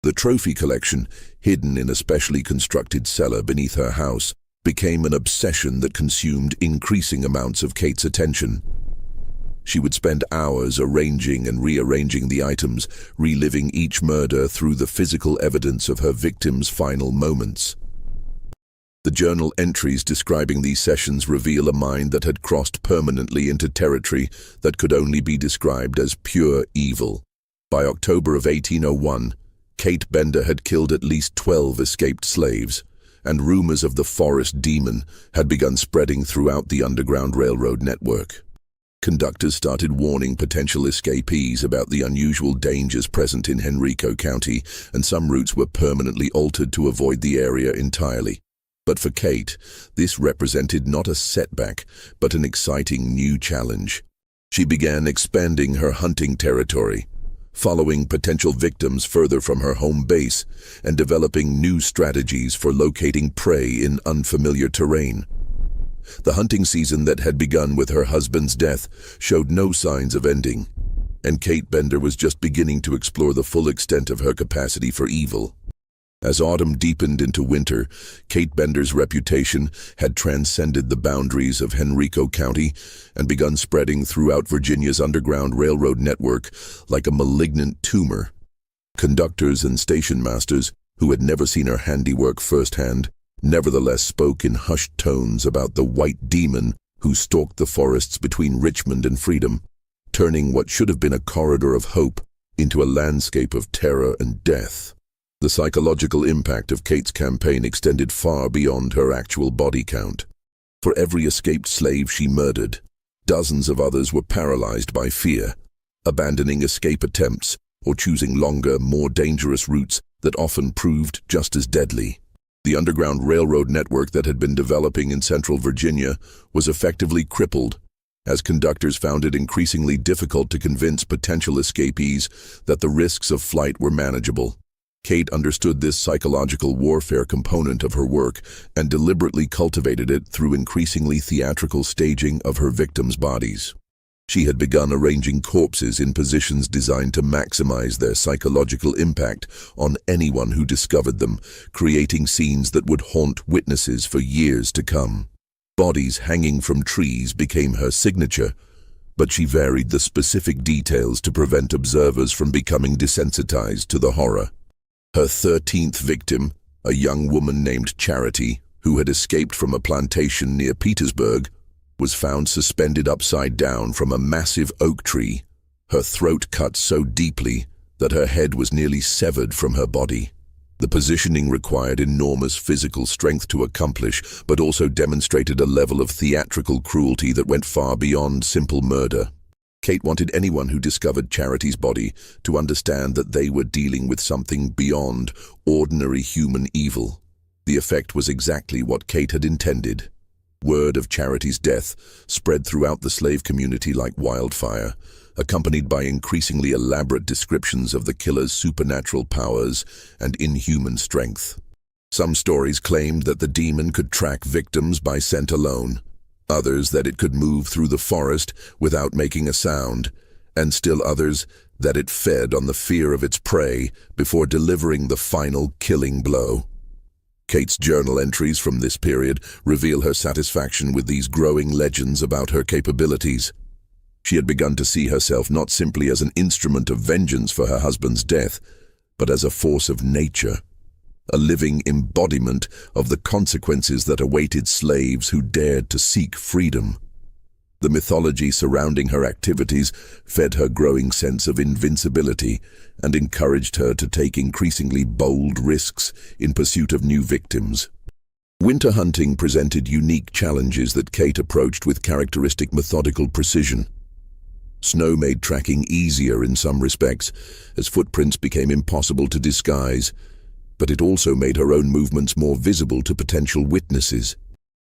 The trophy collection, hidden in a specially constructed cellar beneath her house, became an obsession that consumed increasing amounts of Kate's attention. She would spend hours arranging and rearranging the items, reliving each murder through the physical evidence of her victim's final moments. The journal entries describing these sessions reveal a mind that had crossed permanently into territory that could only be described as pure evil. By October of 1801, Kate Bender had killed at least 12 escaped slaves, and rumors of the forest demon had begun spreading throughout the Underground Railroad network. Conductors started warning potential escapees about the unusual dangers present in Henrico County, and some routes were permanently altered to avoid the area entirely. But for Kate, this represented not a setback, but an exciting new challenge. She began expanding her hunting territory, following potential victims further from her home base and developing new strategies for locating prey in unfamiliar terrain. The hunting season that had begun with her husband's death showed no signs of ending, and Kate Bender was just beginning to explore the full extent of her capacity for evil. As autumn deepened into winter, Kate Bender's reputation had transcended the boundaries of Henrico County and begun spreading throughout Virginia's Underground Railroad network like a malignant tumor. Conductors and station masters, who had never seen her handiwork firsthand, nevertheless spoke in hushed tones about the white demon who stalked the forests between Richmond and Freedom, turning what should have been a corridor of hope into a landscape of terror and death. The psychological impact of Kate's campaign extended far beyond her actual body count. For every escaped slave she murdered, dozens of others were paralyzed by fear, abandoning escape attempts or choosing longer, more dangerous routes that often proved just as deadly. The Underground Railroad network that had been developing in central Virginia was effectively crippled, as conductors found it increasingly difficult to convince potential escapees that the risks of flight were manageable. Kate understood this psychological warfare component of her work and deliberately cultivated it through increasingly theatrical staging of her victims' bodies. She had begun arranging corpses in positions designed to maximize their psychological impact on anyone who discovered them, creating scenes that would haunt witnesses for years to come. Bodies hanging from trees became her signature, but she varied the specific details to prevent observers from becoming desensitized to the horror. Her 13th victim, a young woman named Charity, who had escaped from a plantation near Petersburg, was found suspended upside down from a massive oak tree, her throat cut so deeply that her head was nearly severed from her body. The positioning required enormous physical strength to accomplish, but also demonstrated a level of theatrical cruelty that went far beyond simple murder. Kate wanted anyone who discovered Charity's body to understand that they were dealing with something beyond ordinary human evil. The effect was exactly what Kate had intended. Word of Charity's death spread throughout the slave community like wildfire, accompanied by increasingly elaborate descriptions of the killer's supernatural powers and inhuman strength. Some stories claimed that the demon could track victims by scent alone, others that it could move through the forest without making a sound, and still others that it fed on the fear of its prey before delivering the final killing blow. Kate's journal entries from this period reveal her satisfaction with these growing legends about her capabilities. She had begun to see herself not simply as an instrument of vengeance for her husband's death, but as a force of nature, a living embodiment of the consequences that awaited slaves who dared to seek freedom. The mythology surrounding her activities fed her growing sense of invincibility and encouraged her to take increasingly bold risks in pursuit of new victims. Winter hunting presented unique challenges that Kate approached with characteristic methodical precision. Snow made tracking easier in some respects, as footprints became impossible to disguise, but it also made her own movements more visible to potential witnesses.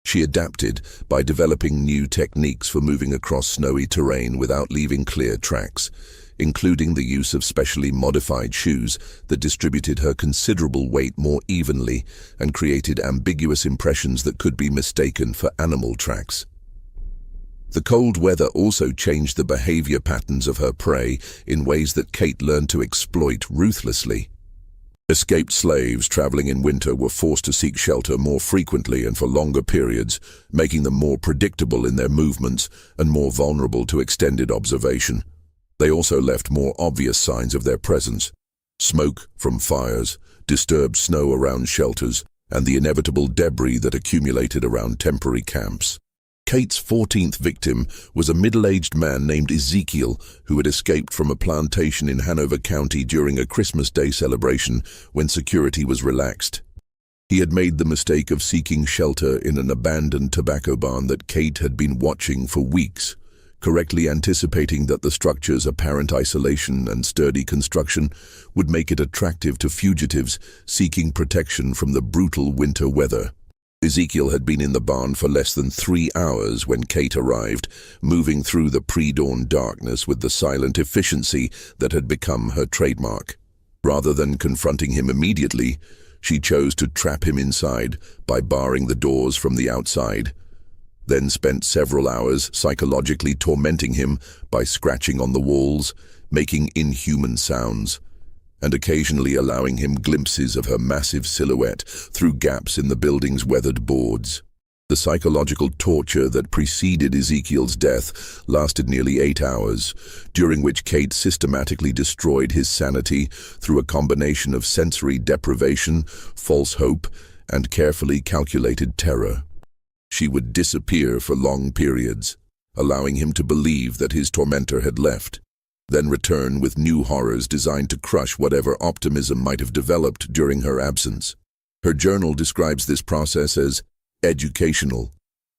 She adapted by developing new techniques for moving across snowy terrain without leaving clear tracks, including the use of specially modified shoes that distributed her considerable weight more evenly and created ambiguous impressions that could be mistaken for animal tracks. The cold weather also changed the behavior patterns of her prey in ways that Kate learned to exploit ruthlessly. Escaped slaves traveling in winter were forced to seek shelter more frequently and for longer periods, making them more predictable in their movements and more vulnerable to extended observation. They also left more obvious signs of their presence: smoke from fires, disturbed snow around shelters, and the inevitable debris that accumulated around temporary camps. Kate's 14th victim was a middle-aged man named Ezekiel who had escaped from a plantation in Hanover County during a Christmas Day celebration when security was relaxed. He had made the mistake of seeking shelter in an abandoned tobacco barn that Kate had been watching for weeks, correctly anticipating that the structure's apparent isolation and sturdy construction would make it attractive to fugitives seeking protection from the brutal winter weather. Ezekiel had been in the barn for less than 3 hours when Kate arrived, moving through the pre-dawn darkness with the silent efficiency that had become her trademark. Rather than confronting him immediately, she chose to trap him inside by barring the doors from the outside, then spent several hours psychologically tormenting him by scratching on the walls, making inhuman sounds, and occasionally allowing him glimpses of her massive silhouette through gaps in the building's weathered boards. The psychological torture that preceded Ezekiel's death lasted nearly 8 hours, during which Kate systematically destroyed his sanity through a combination of sensory deprivation, false hope, and carefully calculated terror. She would disappear for long periods, allowing him to believe that his tormentor had left, then return with new horrors designed to crush whatever optimism might have developed during her absence. Her journal describes this process as educational,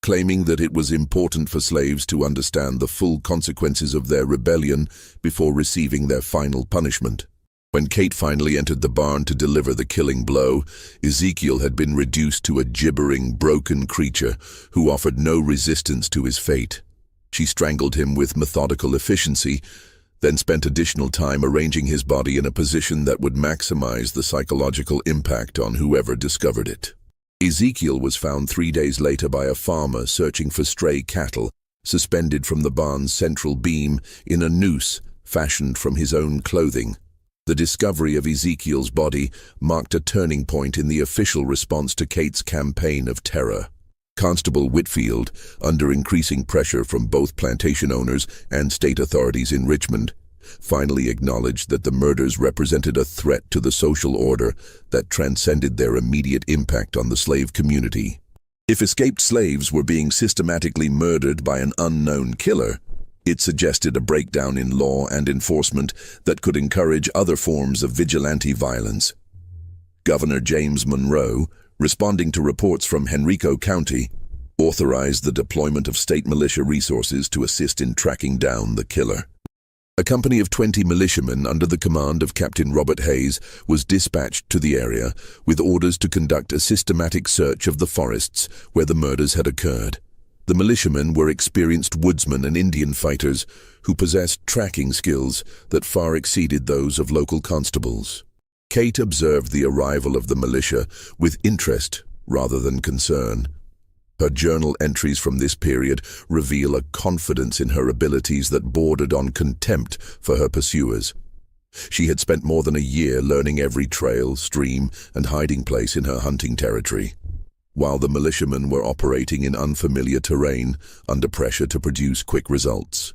claiming that it was important for slaves to understand the full consequences of their rebellion before receiving their final punishment. When Kate finally entered the barn to deliver the killing blow, Ezekiel had been reduced to a gibbering, broken creature who offered no resistance to his fate. She strangled him with methodical efficiency, then spent additional time arranging his body in a position that would maximize the psychological impact on whoever discovered it. Ezekiel was found 3 days later by a farmer searching for stray cattle, suspended from the barn's central beam in a noose fashioned from his own clothing. The discovery of Ezekiel's body marked a turning point in the official response to Kate's campaign of terror. Constable Whitfield, under increasing pressure from both plantation owners and state authorities in Richmond, finally acknowledged that the murders represented a threat to the social order that transcended their immediate impact on the slave community. If escaped slaves were being systematically murdered by an unknown killer, it suggested a breakdown in law and enforcement that could encourage other forms of vigilante violence. Governor James Monroe, responding to reports from Henrico County, authorized the deployment of state militia resources to assist in tracking down the killer. A company of 20 militiamen under the command of Captain Robert Hayes was dispatched to the area with orders to conduct a systematic search of the forests where the murders had occurred. The militiamen were experienced woodsmen and Indian fighters who possessed tracking skills that far exceeded those of local constables. Kate observed the arrival of the militia with interest rather than concern. Her journal entries from this period reveal a confidence in her abilities that bordered on contempt for her pursuers. She had spent more than a year learning every trail, stream, and hiding place in her hunting territory, while the militiamen were operating in unfamiliar terrain under pressure to produce quick results.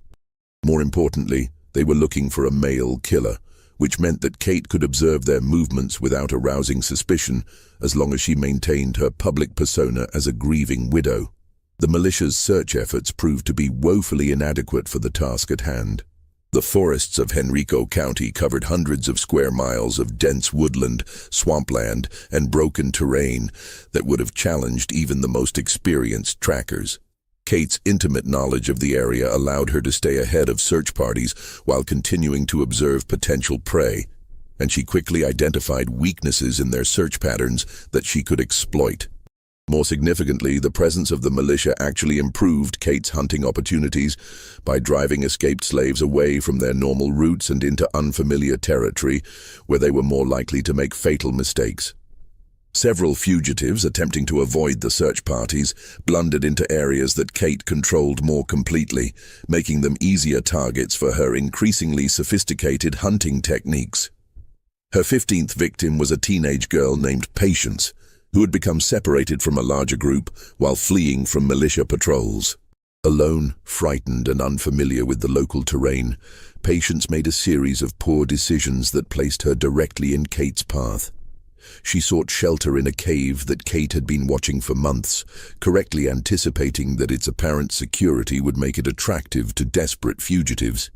More importantly, they were looking for a male killer, which meant that Kate could observe their movements without arousing suspicion as long as she maintained her public persona as a grieving widow. The militia's search efforts proved to be woefully inadequate for the task at hand. The forests of Henrico County covered hundreds of square miles of dense woodland, swampland, and broken terrain that would have challenged even the most experienced trackers. Kate's intimate knowledge of the area allowed her to stay ahead of search parties while continuing to observe potential prey, and she quickly identified weaknesses in their search patterns that she could exploit. More significantly, the presence of the militia actually improved Kate's hunting opportunities by driving escaped slaves away from their normal routes and into unfamiliar territory where they were more likely to make fatal mistakes. Several fugitives, attempting to avoid the search parties, blundered into areas that Kate controlled more completely, making them easier targets for her increasingly sophisticated hunting techniques. Her 15th victim was a teenage girl named Patience, who had become separated from a larger group while fleeing from militia patrols. Alone, frightened, and unfamiliar with the local terrain, Patience made a series of poor decisions that placed her directly in Kate's path. She sought shelter in a cave that Kate had been watching for months, correctly anticipating that its apparent security would make it attractive to desperate fugitives.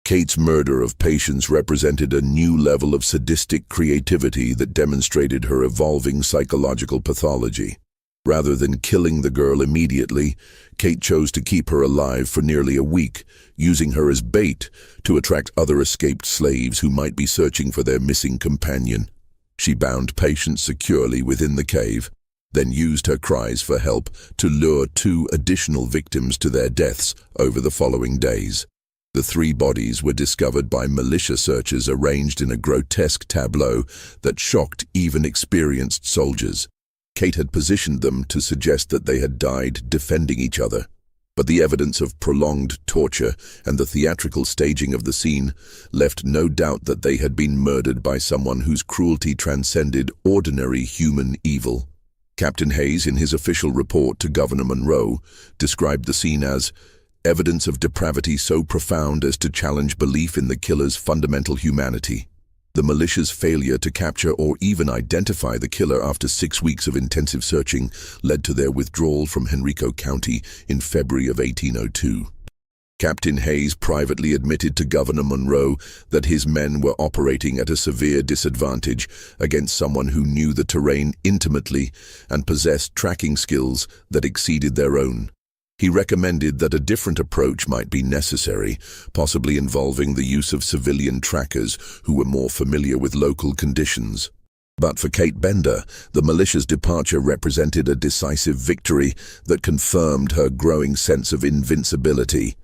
Kate's murder of patients represented a new level of sadistic creativity that demonstrated her evolving psychological pathology. Rather than killing the girl immediately, Kate chose to keep her alive for nearly a week, using her as bait to attract other escaped slaves who might be searching for their missing companion. She bound patients securely within the cave, then used her cries for help to lure 2 additional victims to their deaths over the following days. The 3 bodies were discovered by militia searchers arranged in a grotesque tableau that shocked even experienced soldiers. Kate had positioned them to suggest that they had died defending each other, but the evidence of prolonged torture and the theatrical staging of the scene left no doubt that they had been murdered by someone whose cruelty transcended ordinary human evil. Captain Hayes, in his official report to Governor Monroe, described the scene as evidence of depravity so profound as to challenge belief in the killer's fundamental humanity. The militia's failure to capture or even identify the killer after 6 weeks of intensive searching led to their withdrawal from Henrico County in February of 1802. Captain Hayes privately admitted to Governor Monroe that his men were operating at a severe disadvantage against someone who knew the terrain intimately and possessed tracking skills that exceeded their own. He recommended that a different approach might be necessary, possibly involving the use of civilian trackers who were more familiar with local conditions. But for Kate Bender, the militia's departure represented a decisive victory that confirmed her growing sense of invincibility.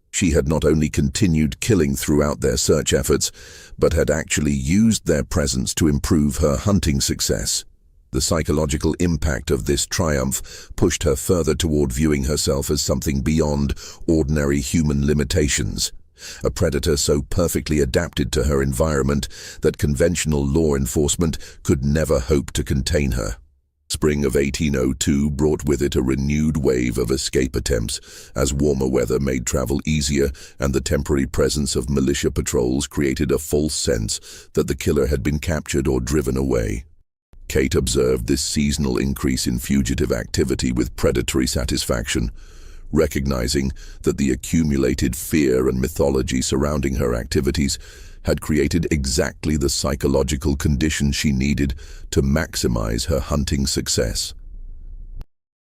She had not only continued killing throughout their search efforts, but had actually used their presence to improve her hunting success. The psychological impact of this triumph pushed her further toward viewing herself as something beyond ordinary human limitations, a predator so perfectly adapted to her environment that conventional law enforcement could never hope to contain her. Spring of 1802 brought with it a renewed wave of escape attempts, as warmer weather made travel easier and the temporary presence of militia patrols created a false sense that the killer had been captured or driven away. Kate observed this seasonal increase in fugitive activity with predatory satisfaction, recognizing that the accumulated fear and mythology surrounding her activities had created exactly the psychological conditions she needed to maximize her hunting success.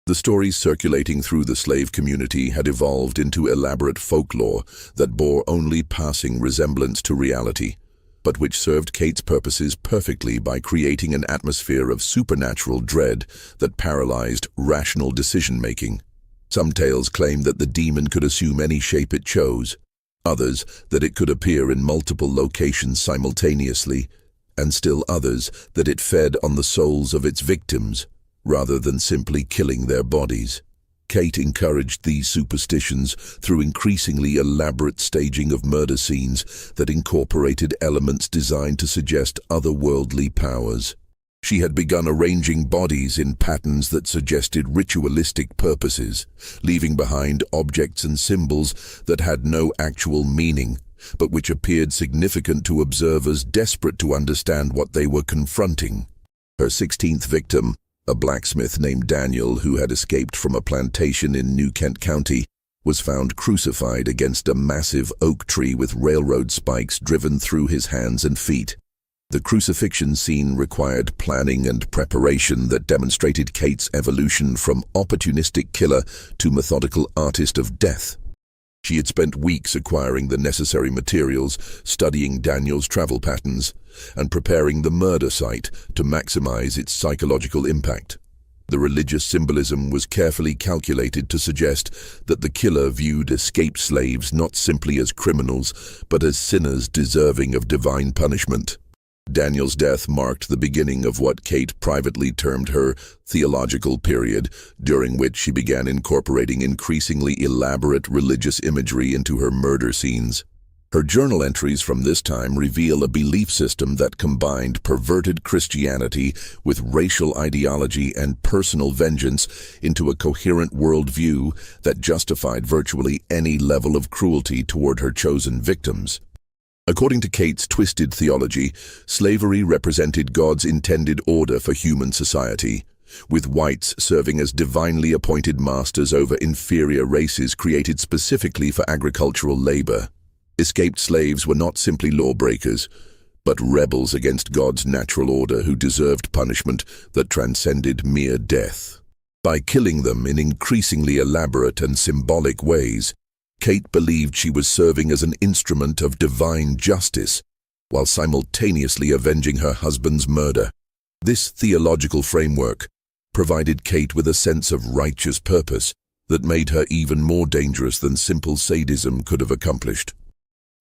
The stories circulating through the slave community had evolved into elaborate folklore that bore only passing resemblance to reality, but which served Kate's purposes perfectly by creating an atmosphere of supernatural dread that paralyzed rational decision-making. Some tales claimed that the demon could assume any shape it chose, others that it could appear in multiple locations simultaneously, and still others that it fed on the souls of its victims, rather than simply killing their bodies. Kate encouraged these superstitions through increasingly elaborate staging of murder scenes that incorporated elements designed to suggest otherworldly powers. She had begun arranging bodies in patterns that suggested ritualistic purposes, leaving behind objects and symbols that had no actual meaning, but which appeared significant to observers desperate to understand what they were confronting. Her 16th victim, a blacksmith named Daniel who had escaped from a plantation in New Kent County, was found crucified against a massive oak tree with railroad spikes driven through his hands and feet. The crucifixion scene required planning and preparation that demonstrated Kate's evolution from opportunistic killer to methodical artist of death. She had spent weeks acquiring the necessary materials, studying Daniel's travel patterns, and preparing the murder site to maximize its psychological impact. The religious symbolism was carefully calculated to suggest that the killer viewed escaped slaves not simply as criminals, but as sinners deserving of divine punishment. Daniel's death marked the beginning of what Kate privately termed her theological period, during which she began incorporating increasingly elaborate religious imagery into her murder scenes. Her journal entries from this time reveal a belief system that combined perverted Christianity with racial ideology and personal vengeance into a coherent worldview that justified virtually any level of cruelty toward her chosen victims. According to Kate's twisted theology, slavery represented God's intended order for human society, with whites serving as divinely appointed masters over inferior races created specifically for agricultural labor. Escaped slaves were not simply lawbreakers, but rebels against God's natural order who deserved punishment that transcended mere death. By killing them in increasingly elaborate and symbolic ways, Kate believed she was serving as an instrument of divine justice, while simultaneously avenging her husband's murder. This theological framework provided Kate with a sense of righteous purpose that made her even more dangerous than simple sadism could have accomplished.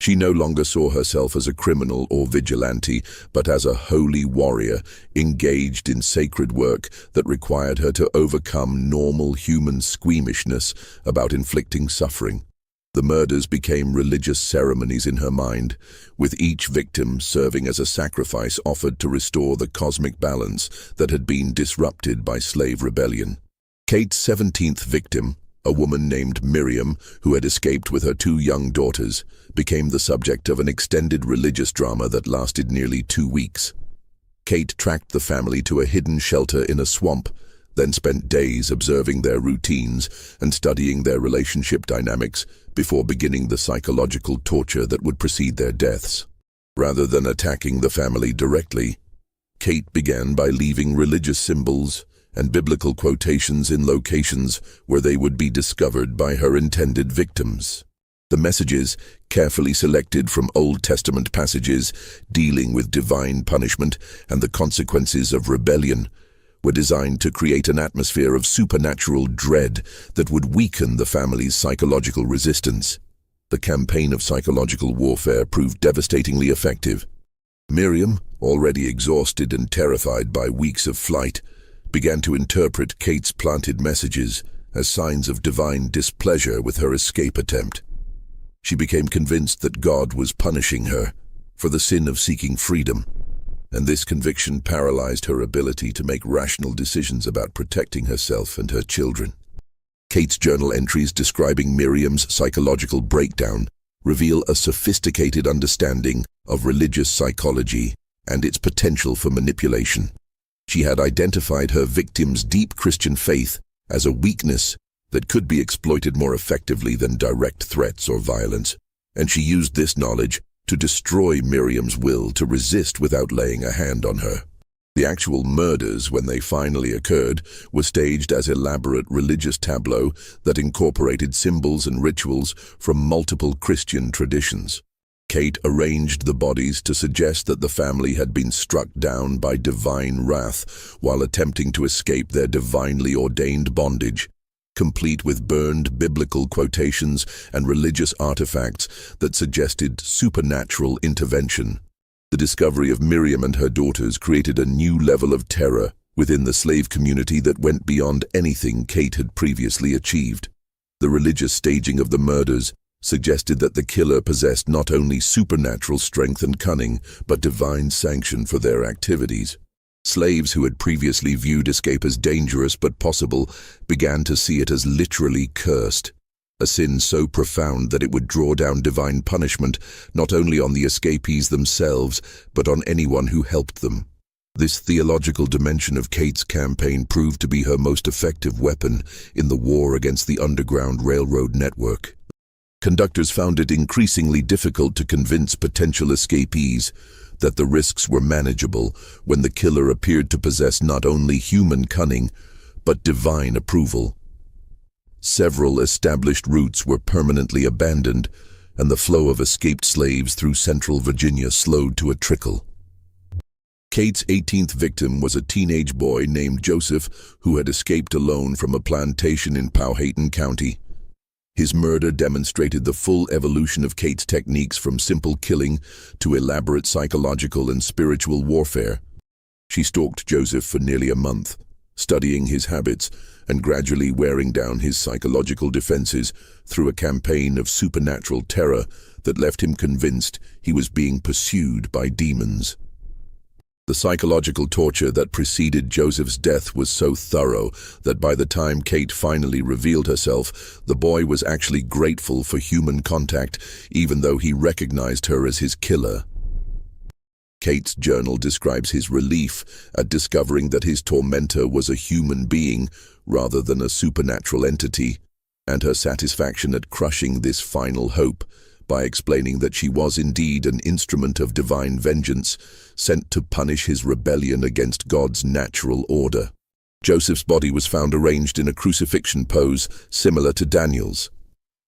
She no longer saw herself as a criminal or vigilante, but as a holy warrior engaged in sacred work that required her to overcome normal human squeamishness about inflicting suffering. The murders became religious ceremonies in her mind, with each victim serving as a sacrifice offered to restore the cosmic balance that had been disrupted by slave rebellion. Kate's 17th victim, a woman named Miriam, who had escaped with her 2 young daughters, became the subject of an extended religious drama that lasted nearly 2 weeks. Kate tracked the family to a hidden shelter in a swamp, then spent days observing their routines and studying their relationship dynamics before beginning the psychological torture that would precede their deaths. Rather than attacking the family directly, Kate began by leaving religious symbols and biblical quotations in locations where they would be discovered by her intended victims. The messages, carefully selected from Old Testament passages dealing with divine punishment and the consequences of rebellion, were designed to create an atmosphere of supernatural dread that would weaken the family's psychological resistance. The campaign of psychological warfare proved devastatingly effective. Miriam, already exhausted and terrified by weeks of flight, began to interpret Kate's planted messages as signs of divine displeasure with her escape attempt. She became convinced that God was punishing her for the sin of seeking freedom, and this conviction paralyzed her ability to make rational decisions about protecting herself and her children. Kate's journal entries describing Miriam's psychological breakdown reveal a sophisticated understanding of religious psychology and its potential for manipulation. She had identified her victim's deep Christian faith as a weakness that could be exploited more effectively than direct threats or violence, and she used this knowledge to destroy Miriam's will to resist without laying a hand on her. The actual murders, when they finally occurred, were staged as elaborate religious tableaux that incorporated symbols and rituals from multiple Christian traditions. Kate arranged the bodies to suggest that the family had been struck down by divine wrath while attempting to escape their divinely ordained bondage, complete with burned biblical quotations and religious artifacts that suggested supernatural intervention. The discovery of Miriam and her daughters created a new level of terror within the slave community that went beyond anything Kate had previously achieved. The religious staging of the murders suggested that the killer possessed not only supernatural strength and cunning, but divine sanction for their activities. Slaves who had previously viewed escape as dangerous but possible began to see it as literally cursed, a sin so profound that it would draw down divine punishment not only on the escapees themselves, but on anyone who helped them. This theological dimension of Kate's campaign proved to be her most effective weapon in the war against the Underground Railroad network. Conductors found it increasingly difficult to convince potential escapees that the risks were manageable when the killer appeared to possess not only human cunning, but divine approval. Several established routes were permanently abandoned, and the flow of escaped slaves through central Virginia slowed to a trickle. Kate's 18th victim was a teenage boy named Joseph who had escaped alone from a plantation in Powhatan County. His murder demonstrated the full evolution of Kate's techniques from simple killing to elaborate psychological and spiritual warfare. She stalked Joseph for nearly a month, studying his habits and gradually wearing down his psychological defenses through a campaign of supernatural terror that left him convinced he was being pursued by demons. The psychological torture that preceded Joseph's death was so thorough that by the time Kate finally revealed herself, the boy was actually grateful for human contact, even though he recognized her as his killer. Kate's journal describes his relief at discovering that his tormentor was a human being rather than a supernatural entity, and her satisfaction at crushing this final hope by explaining that she was indeed an instrument of divine vengeance, sent to punish his rebellion against God's natural order. Joseph's body was found arranged in a crucifixion pose similar to Daniel's,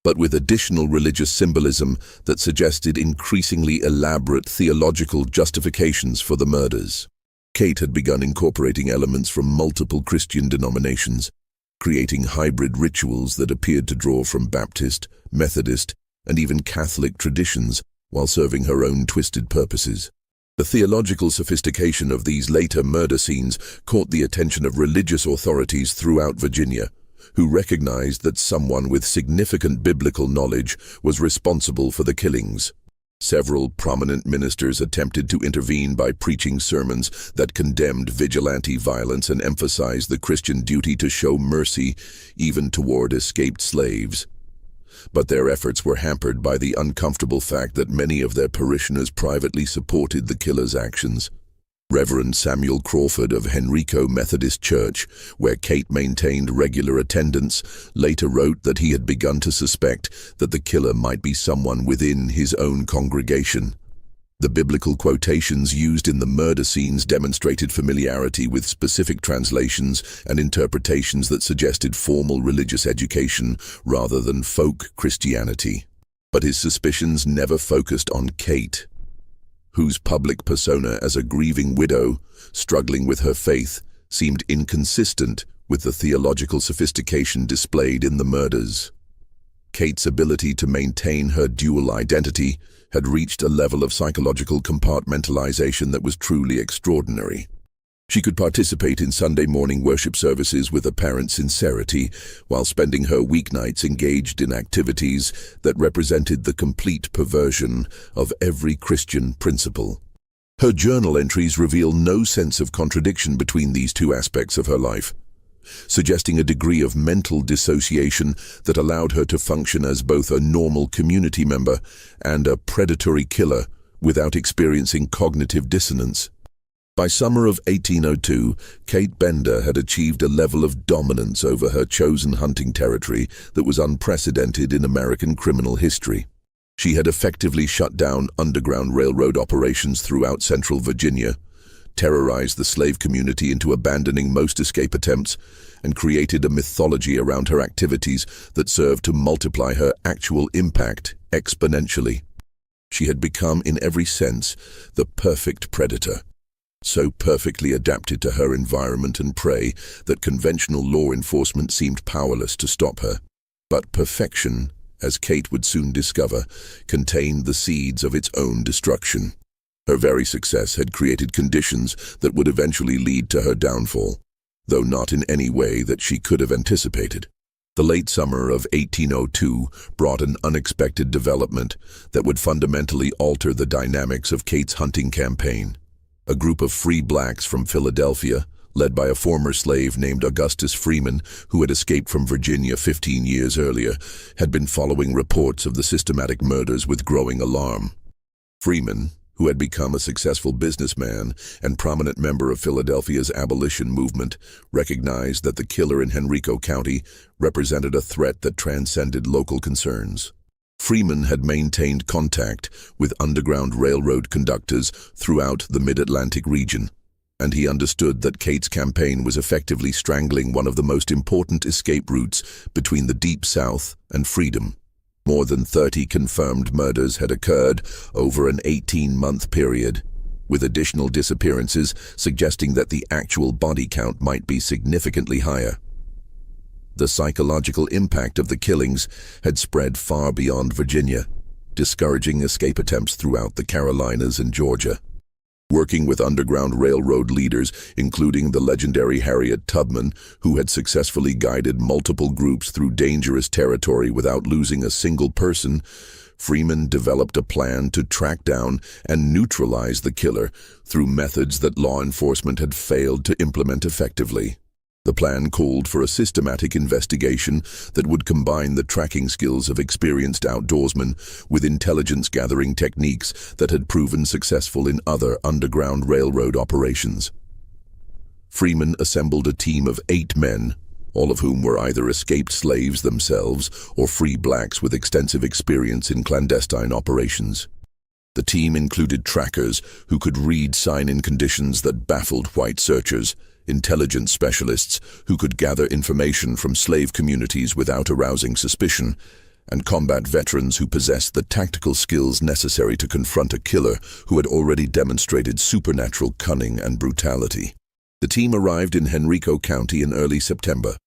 but with additional religious symbolism that suggested increasingly elaborate theological justifications for the murders. Kate had begun incorporating elements from multiple Christian denominations, creating hybrid rituals that appeared to draw from Baptist, Methodist, and even Catholic traditions while serving her own twisted purposes. The theological sophistication of these later murder scenes caught the attention of religious authorities throughout Virginia, who recognized that someone with significant biblical knowledge was responsible for the killings. Several prominent ministers attempted to intervene by preaching sermons that condemned vigilante violence and emphasized the Christian duty to show mercy even toward escaped slaves. But their efforts were hampered by the uncomfortable fact that many of their parishioners privately supported the killer's actions. Reverend Samuel Crawford of Henrico Methodist Church, where Kate maintained regular attendance, later wrote that he had begun to suspect that the killer might be someone within his own congregation. The biblical quotations used in the murder scenes demonstrated familiarity with specific translations and interpretations that suggested formal religious education rather than folk Christianity. But his suspicions never focused on Kate, whose public persona as a grieving widow, struggling with her faith, seemed inconsistent with the theological sophistication displayed in the murders. Kate's ability to maintain her dual identity had reached a level of psychological compartmentalization that was truly extraordinary. She could participate in Sunday morning worship services with apparent sincerity, while spending her weeknights engaged in activities that represented the complete perversion of every Christian principle. Her journal entries reveal no sense of contradiction between these two aspects of her life, suggesting a degree of mental dissociation that allowed her to function as both a normal community member and a predatory killer without experiencing cognitive dissonance. By summer of 1802, Kate Bender had achieved a level of dominance over her chosen hunting territory that was unprecedented in American criminal history. She had effectively shut down Underground Railroad operations throughout central Virginia, terrorized the slave community into abandoning most escape attempts, and created a mythology around her activities that served to multiply her actual impact exponentially. She had become, in every sense, the perfect predator, so perfectly adapted to her environment and prey that conventional law enforcement seemed powerless to stop her. But perfection, as Kate would soon discover, contained the seeds of its own destruction. Her very success had created conditions that would eventually lead to her downfall, though not in any way that she could have anticipated. The late summer of 1802 brought an unexpected development that would fundamentally alter the dynamics of Kate's hunting campaign. A group of free blacks from Philadelphia, led by a former slave named Augustus Freeman, who had escaped from Virginia 15 years earlier, had been following reports of the systematic murders with growing alarm. Freeman, who had become a successful businessman and prominent member of Philadelphia's abolition movement, recognized that the killer in Henrico County represented a threat that transcended local concerns. Freeman had maintained contact with Underground Railroad conductors throughout the Mid-Atlantic region, and he understood that Kate's campaign was effectively strangling one of the most important escape routes between the Deep South and freedom. More than 30 confirmed murders had occurred over an 18-month period, with additional disappearances suggesting that the actual body count might be significantly higher. The psychological impact of the killings had spread far beyond Virginia, discouraging escape attempts throughout the Carolinas and Georgia. Working with Underground Railroad leaders, including the legendary Harriet Tubman, who had successfully guided multiple groups through dangerous territory without losing a single person, Freeman developed a plan to track down and neutralize the killer through methods that law enforcement had failed to implement effectively. The plan called for a systematic investigation that would combine the tracking skills of experienced outdoorsmen with intelligence-gathering techniques that had proven successful in other Underground Railroad operations. Freeman assembled a team of 8 men, all of whom were either escaped slaves themselves or free blacks with extensive experience in clandestine operations. The team included trackers who could read sign-in conditions that baffled white searchers, intelligence specialists who could gather information from slave communities without arousing suspicion, and combat veterans who possessed the tactical skills necessary to confront a killer who had already demonstrated supernatural cunning and brutality. The team arrived in Henrico County in early September,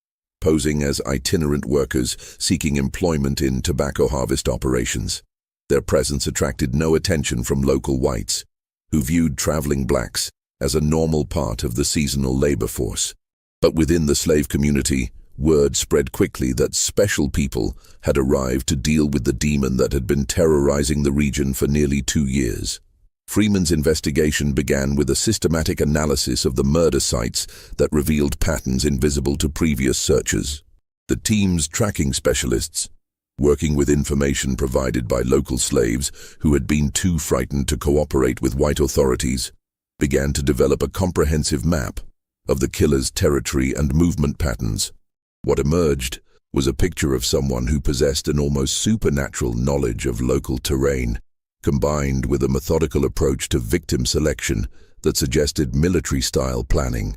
posing as itinerant workers seeking employment in tobacco harvest operations. Their presence attracted no attention from local whites, who viewed traveling blacks as a normal part of the seasonal labor force. But within the slave community, word spread quickly that special people had arrived to deal with the demon that had been terrorizing the region for nearly 2 years. Freeman's investigation began with a systematic analysis of the murder sites that revealed patterns invisible to previous searchers. The team's tracking specialists, working with information provided by local slaves who had been too frightened to cooperate with white authorities, began to develop a comprehensive map of the killer's territory and movement patterns. What emerged was a picture of someone who possessed an almost supernatural knowledge of local terrain, combined with a methodical approach to victim selection that suggested military-style planning.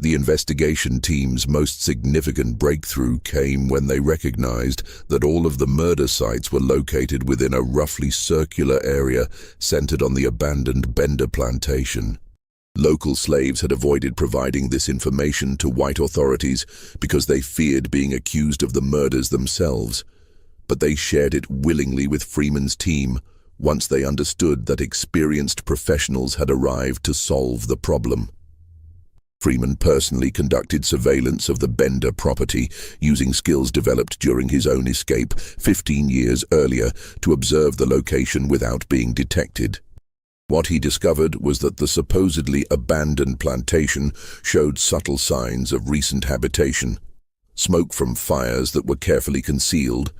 The investigation team's most significant breakthrough came when they recognized that all of the murder sites were located within a roughly circular area centered on the abandoned Bender plantation. Local slaves had avoided providing this information to white authorities because they feared being accused of the murders themselves, but they shared it willingly with Freeman's team once they understood that experienced professionals had arrived to solve the problem. Freeman personally conducted surveillance of the Bender property using skills developed during his own escape 15 years earlier to observe the location without being detected. What he discovered was that the supposedly abandoned plantation showed subtle signs of recent habitation, smoke from fires that were carefully concealed,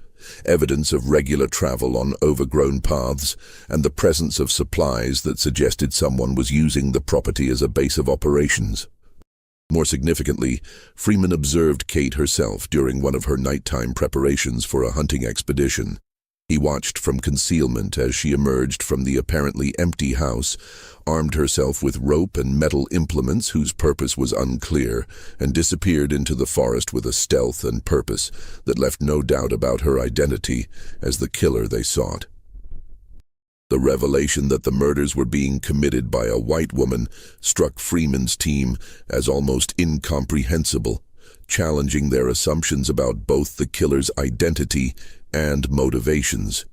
evidence of regular travel on overgrown paths, and the presence of supplies that suggested someone was using the property as a base of operations. More significantly, Freeman observed Kate herself during one of her nighttime preparations for a hunting expedition. He watched from concealment as she emerged from the apparently empty house, armed herself with rope and metal implements whose purpose was unclear, and disappeared into the forest with a stealth and purpose that left no doubt about her identity as the killer they sought. The revelation that the murders were being committed by a white woman struck Freeman's team as almost incomprehensible, challenging their assumptions about both the killer's identity and motivations.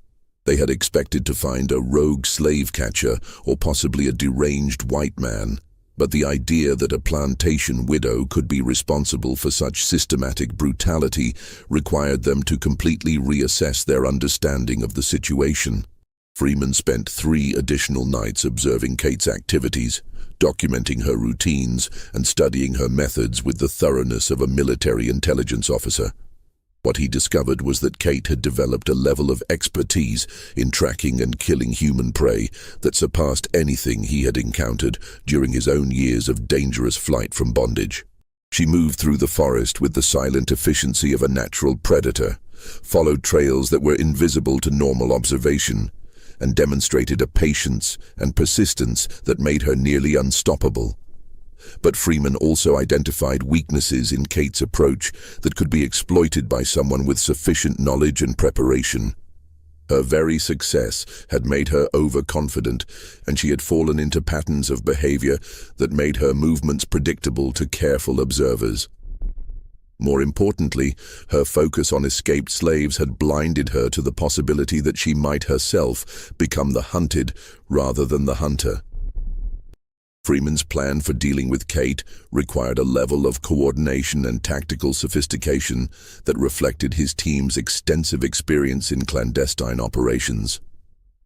They had expected to find a rogue slave catcher or possibly a deranged white man, but the idea that a plantation widow could be responsible for such systematic brutality required them to completely reassess their understanding of the situation. Freeman spent 3 additional nights observing Kate's activities, documenting her routines and studying her methods with the thoroughness of a military intelligence officer. What he discovered was that Kate had developed a level of expertise in tracking and killing human prey that surpassed anything he had encountered during his own years of dangerous flight from bondage. She moved through the forest with the silent efficiency of a natural predator, followed trails that were invisible to normal observation, and demonstrated a patience and persistence that made her nearly unstoppable. But Freeman also identified weaknesses in Kate's approach that could be exploited by someone with sufficient knowledge and preparation. Her very success had made her overconfident, and she had fallen into patterns of behavior that made her movements predictable to careful observers. More importantly, her focus on escaped slaves had blinded her to the possibility that she might herself become the hunted rather than the hunter. Freeman's plan for dealing with Kate required a level of coordination and tactical sophistication that reflected his team's extensive experience in clandestine operations.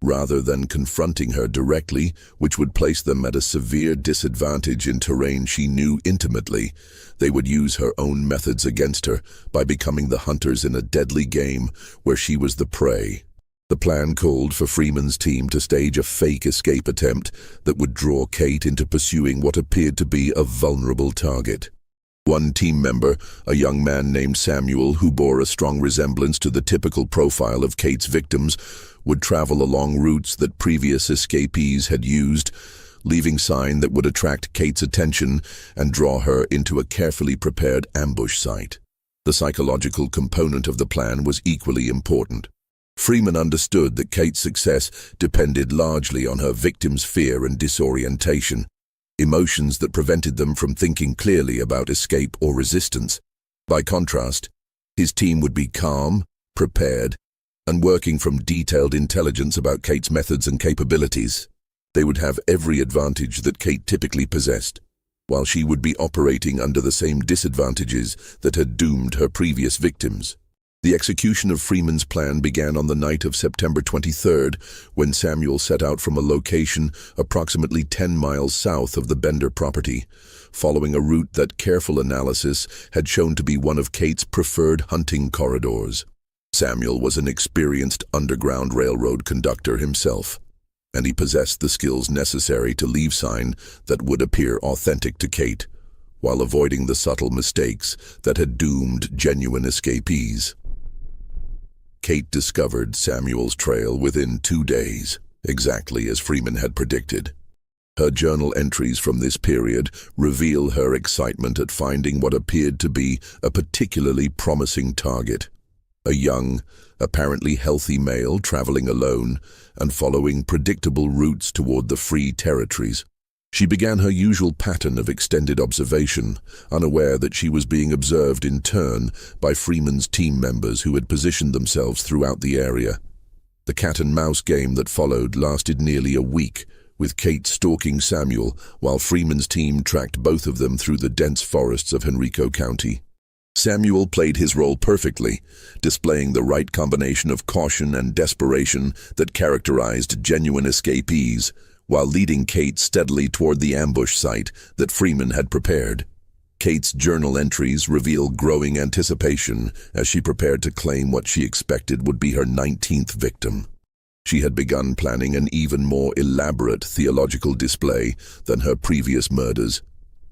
Rather than confronting her directly, which would place them at a severe disadvantage in terrain she knew intimately, they would use her own methods against her by becoming the hunters in a deadly game where she was the prey. The plan called for Freeman's team to stage a fake escape attempt that would draw Kate into pursuing what appeared to be a vulnerable target. One team member, a young man named Samuel who bore a strong resemblance to the typical profile of Kate's victims, would travel along routes that previous escapees had used, leaving sign that would attract Kate's attention and draw her into a carefully prepared ambush site. The psychological component of the plan was equally important. Freeman understood that Kate's success depended largely on her victims' fear and disorientation, emotions that prevented them from thinking clearly about escape or resistance. By contrast, his team would be calm, prepared, and working from detailed intelligence about Kate's methods and capabilities. They would have every advantage that Kate typically possessed, while she would be operating under the same disadvantages that had doomed her previous victims. The execution of Freeman's plan began on the night of September 23rd, when Samuel set out from a location approximately 10 miles south of the Bender property, following a route that careful analysis had shown to be one of Kate's preferred hunting corridors. Samuel was an experienced Underground Railroad conductor himself, and he possessed the skills necessary to leave sign that would appear authentic to Kate, while avoiding the subtle mistakes that had doomed genuine escapees. Kate discovered Samuel's trail within 2 days, exactly as Freeman had predicted. Her journal entries from this period reveal her excitement at finding what appeared to be a particularly promising target. A young, apparently healthy male traveling alone and following predictable routes toward the free territories. She began her usual pattern of extended observation, unaware that she was being observed in turn by Freeman's team members who had positioned themselves throughout the area. The cat-and-mouse game that followed lasted nearly a week, with Kate stalking Samuel while Freeman's team tracked both of them through the dense forests of Henrico County. Samuel played his role perfectly, displaying the right combination of caution and desperation that characterized genuine escapees, while leading Kate steadily toward the ambush site that Freeman had prepared. Kate's journal entries reveal growing anticipation as she prepared to claim what she expected would be her 19th victim. She had begun planning an even more elaborate theological display than her previous murders,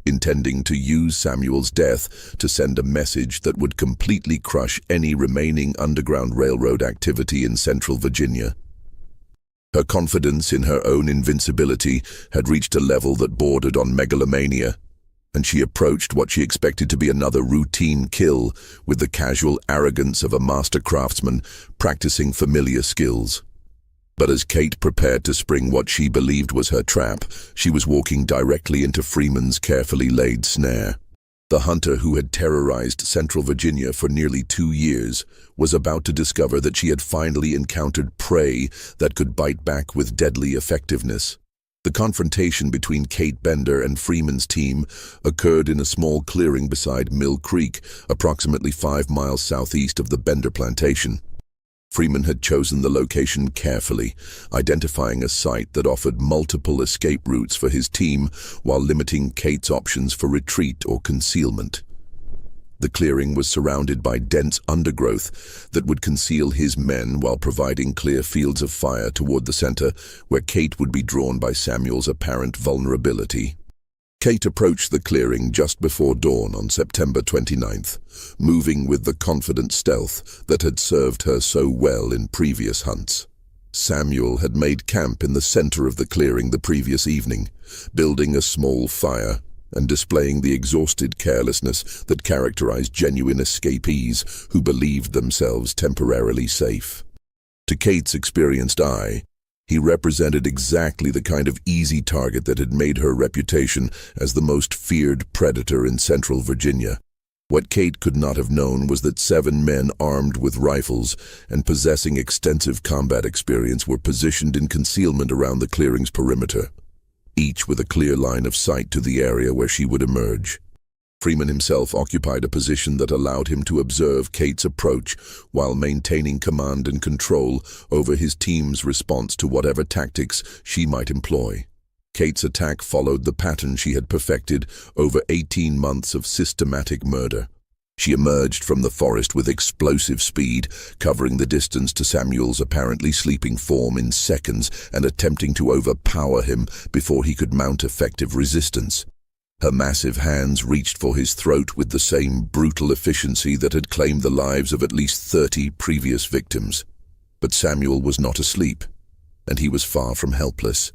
intending to use Samuel's death to send a message that would completely crush any remaining Underground Railroad activity in central Virginia. Her confidence in her own invincibility had reached a level that bordered on megalomania, and she approached what she expected to be another routine kill with the casual arrogance of a master craftsman practicing familiar skills. But as Kate prepared to spring what she believed was her trap, she was walking directly into Freeman's carefully laid snare. The hunter who had terrorized central Virginia for nearly 2 years was about to discover that she had finally encountered prey that could bite back with deadly effectiveness. The confrontation between Kate Bender and Freeman's team occurred in a small clearing beside Mill Creek, approximately 5 miles southeast of the Bender plantation. Freeman had chosen the location carefully, identifying a site that offered multiple escape routes for his team while limiting Kate's options for retreat or concealment. The clearing was surrounded by dense undergrowth that would conceal his men while providing clear fields of fire toward the center, where Kate would be drawn by Samuel's apparent vulnerability. Kate approached the clearing just before dawn on September 29th, moving with the confident stealth that had served her so well in previous hunts. Samuel had made camp in the center of the clearing the previous evening, building a small fire and displaying the exhausted carelessness that characterized genuine escapees who believed themselves temporarily safe. To Kate's experienced eye, he represented exactly the kind of easy target that had made her reputation as the most feared predator in central Virginia. What Kate could not have known was that 7 men armed with rifles and possessing extensive combat experience were positioned in concealment around the clearing's perimeter, each with a clear line of sight to the area where she would emerge. Freeman himself occupied a position that allowed him to observe Kate's approach while maintaining command and control over his team's response to whatever tactics she might employ. Kate's attack followed the pattern she had perfected over 18 months of systematic murder. She emerged from the forest with explosive speed, covering the distance to Samuel's apparently sleeping form in seconds and attempting to overpower him before he could mount effective resistance. Her massive hands reached for his throat with the same brutal efficiency that had claimed the lives of at least 30 previous victims. But Samuel was not asleep, and he was far from helpless.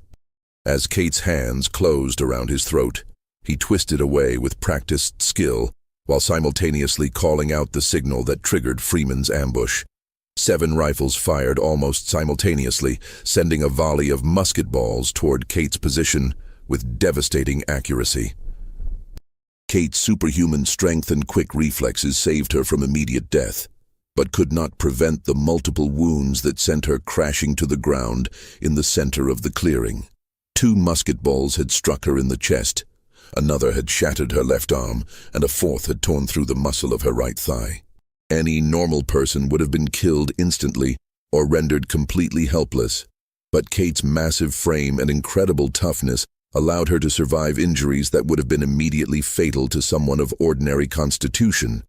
As Kate's hands closed around his throat, he twisted away with practiced skill, while simultaneously calling out the signal that triggered Freeman's ambush. 7 rifles fired almost simultaneously, sending a volley of musket balls toward Kate's position with devastating accuracy. Kate's superhuman strength and quick reflexes saved her from immediate death, but could not prevent the multiple wounds that sent her crashing to the ground in the center of the clearing. 2 musket balls had struck her in the chest, another had shattered her left arm, and a 4th had torn through the muscle of her right thigh. Any normal person would have been killed instantly or rendered completely helpless, but Kate's massive frame and incredible toughness allowed her to survive injuries that would have been immediately fatal to someone of ordinary constitution.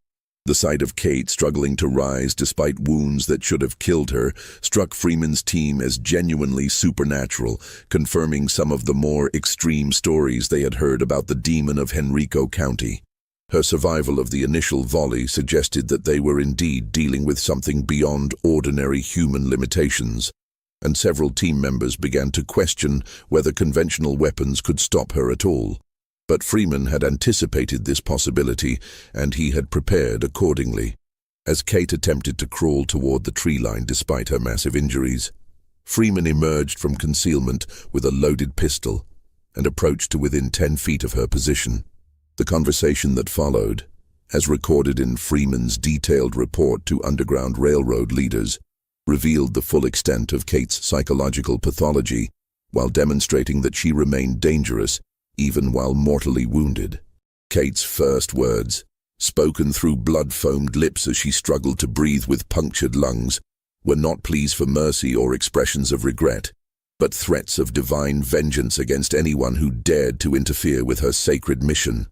The sight of Kate struggling to rise despite wounds that should have killed her struck Freeman's team as genuinely supernatural, confirming some of the more extreme stories they had heard about the demon of Henrico County. Her survival of the initial volley suggested that they were indeed dealing with something beyond ordinary human limitations, and several team members began to question whether conventional weapons could stop her at all. But Freeman had anticipated this possibility, and he had prepared accordingly. As Kate attempted to crawl toward the tree line despite her massive injuries, Freeman emerged from concealment with a loaded pistol and approached to within 10 feet of her position. The conversation that followed, as recorded in Freeman's detailed report to Underground Railroad leaders, revealed the full extent of Kate's psychological pathology while demonstrating that she remained dangerous even while mortally wounded. Kate's first words, spoken through blood-foamed lips as she struggled to breathe with punctured lungs, were not pleas for mercy or expressions of regret, but threats of divine vengeance against anyone who dared to interfere with her sacred mission.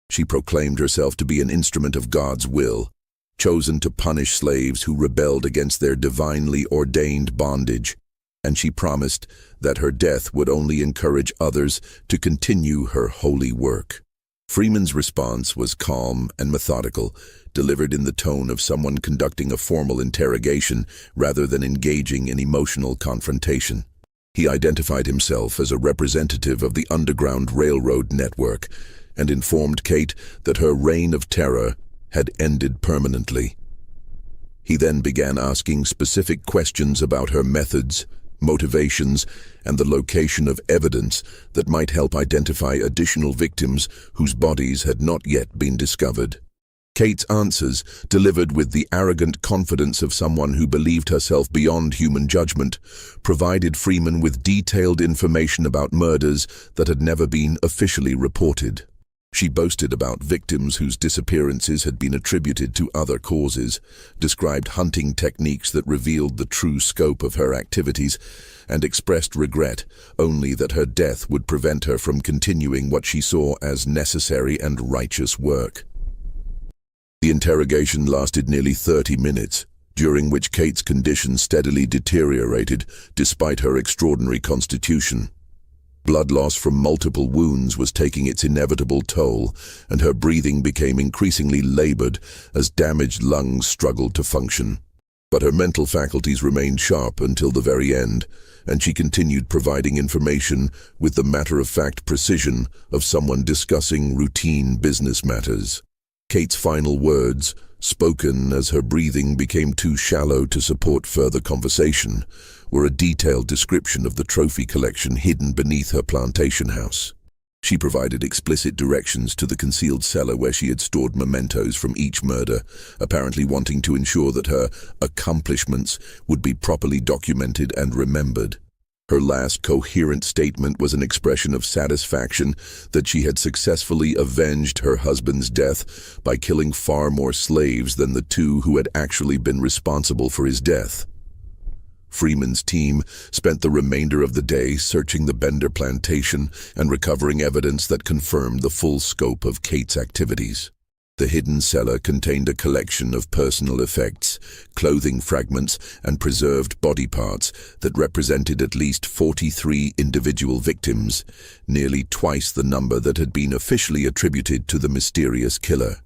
She proclaimed herself to be an instrument of God's will, chosen to punish slaves who rebelled against their divinely ordained bondage, and she promised that her death would only encourage others to continue her holy work. Freeman's response was calm and methodical, delivered in the tone of someone conducting a formal interrogation rather than engaging in emotional confrontation. He identified himself as a representative of the Underground Railroad network and informed Kate that her reign of terror had ended permanently. He then began asking specific questions about her methods, motivations, and the location of evidence that might help identify additional victims whose bodies had not yet been discovered. Kate's answers, delivered with the arrogant confidence of someone who believed herself beyond human judgment, provided Freeman with detailed information about murders that had never been officially reported. She boasted about victims whose disappearances had been attributed to other causes, described hunting techniques that revealed the true scope of her activities, and expressed regret only that her death would prevent her from continuing what she saw as necessary and righteous work. The interrogation lasted nearly 30 minutes, during which Kate's condition steadily deteriorated despite her extraordinary constitution. Blood loss from multiple wounds was taking its inevitable toll, and her breathing became increasingly labored as damaged lungs struggled to function. But her mental faculties remained sharp until the very end, and she continued providing information with the matter-of-fact precision of someone discussing routine business matters. Kate's final words, spoken as her breathing became too shallow to support further conversation, were a detailed description of the trophy collection hidden beneath her plantation house. She provided explicit directions to the concealed cellar where she had stored mementos from each murder, apparently wanting to ensure that her accomplishments would be properly documented and remembered. Her last coherent statement was an expression of satisfaction that she had successfully avenged her husband's death by killing far more slaves than the 2 who had actually been responsible for his death. Freeman's team spent the remainder of the day searching the Bender plantation and recovering evidence that confirmed the full scope of Kate's activities. The hidden cellar contained a collection of personal effects, clothing fragments, and preserved body parts that represented at least 43 individual victims, nearly twice the number that had been officially attributed to the mysterious killer.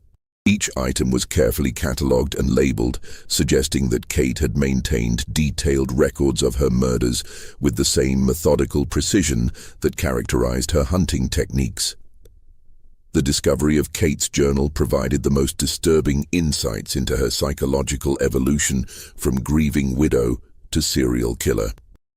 Each item was carefully catalogued and labeled, suggesting that Kate had maintained detailed records of her murders with the same methodical precision that characterized her hunting techniques. The discovery of Kate's journal provided the most disturbing insights into her psychological evolution from grieving widow to serial killer.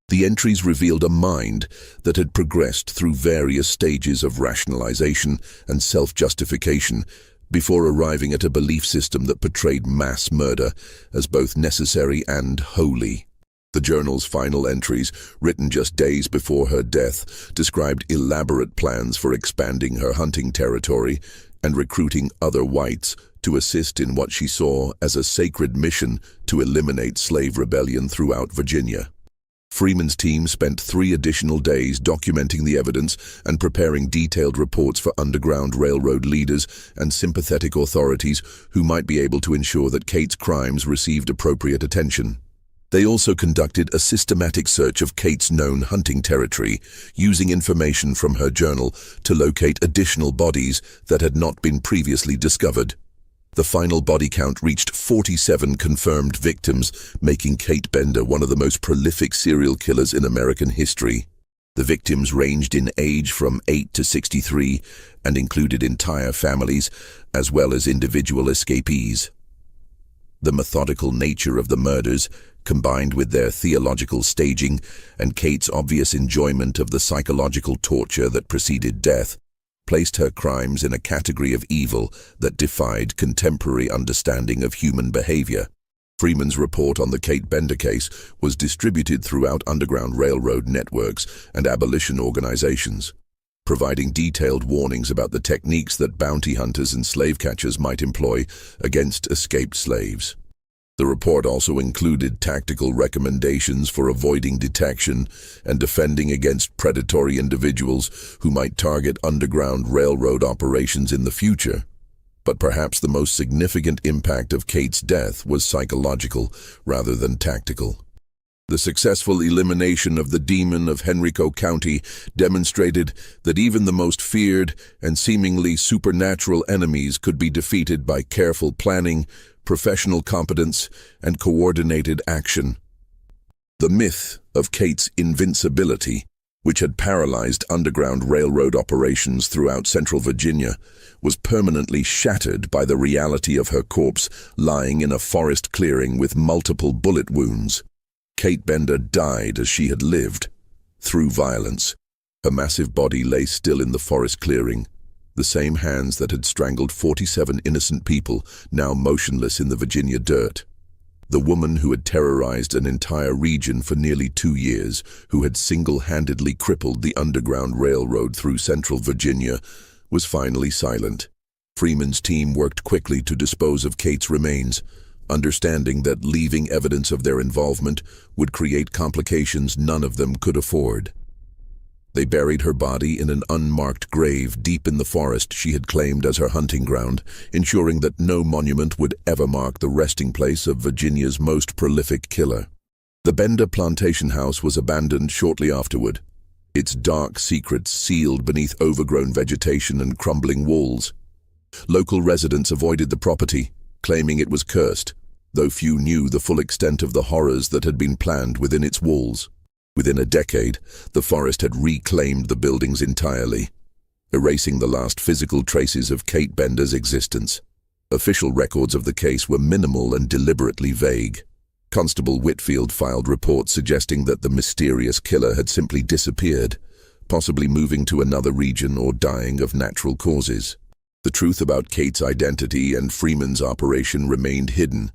The entries revealed a mind that had progressed through various stages of rationalization and self-justification before arriving at a belief system that portrayed mass murder as both necessary and holy. The journal's final entries, written just days before her death, described elaborate plans for expanding her hunting territory and recruiting other whites to assist in what she saw as a sacred mission to eliminate slave rebellion throughout Virginia. Freeman's team spent 3 additional days documenting the evidence and preparing detailed reports for Underground Railroad leaders and sympathetic authorities who might be able to ensure that Kate's crimes received appropriate attention. They also conducted a systematic search of Kate's known hunting territory, using information from her journal to locate additional bodies that had not been previously discovered. The final body count reached 47 confirmed victims, making Kate Bender one of the most prolific serial killers in American history. The victims ranged in age from 8 to 63 and included entire families, as well as individual escapees. The methodical nature of the murders, combined with their theological staging and Kate's obvious enjoyment of the psychological torture that preceded death, placed her crimes in a category of evil that defied contemporary understanding of human behavior. Freeman's report on the Kate Bender case was distributed throughout Underground Railroad networks and abolition organizations, providing detailed warnings about the techniques that bounty hunters and slave catchers might employ against escaped slaves. The report also included tactical recommendations for avoiding detection and defending against predatory individuals who might target Underground Railroad operations in the future. But perhaps the most significant impact of Kate's death was psychological rather than tactical. The successful elimination of the demon of Henrico County demonstrated that even the most feared and seemingly supernatural enemies could be defeated by careful planning, professional competence, and coordinated action. The myth of Kate's invincibility, which had paralyzed Underground Railroad operations throughout central Virginia, was permanently shattered by the reality of her corpse lying in a forest clearing with multiple bullet wounds. Kate Bender died as she had lived, through violence. Her massive body lay still in the forest clearing, the same hands that had strangled 47 innocent people now motionless in the Virginia dirt. The woman who had terrorized an entire region for nearly 2 years, who had single-handedly crippled the Underground Railroad through central Virginia, was finally silent. Freeman's team worked quickly to dispose of Kate's remains, understanding that leaving evidence of their involvement would create complications none of them could afford. They buried her body in an unmarked grave deep in the forest she had claimed as her hunting ground, ensuring that no monument would ever mark the resting place of Virginia's most prolific killer. The Bender plantation house was abandoned shortly afterward, its dark secrets sealed beneath overgrown vegetation and crumbling walls. Local residents avoided the property, claiming it was cursed, though few knew the full extent of the horrors that had been planned within its walls. Within a decade, the forest had reclaimed the buildings entirely, erasing the last physical traces of Kate Bender's existence. Official records of the case were minimal and deliberately vague. Constable Whitfield filed reports suggesting that the mysterious killer had simply disappeared, possibly moving to another region or dying of natural causes. The truth about Kate's identity and Freeman's operation remained hidden,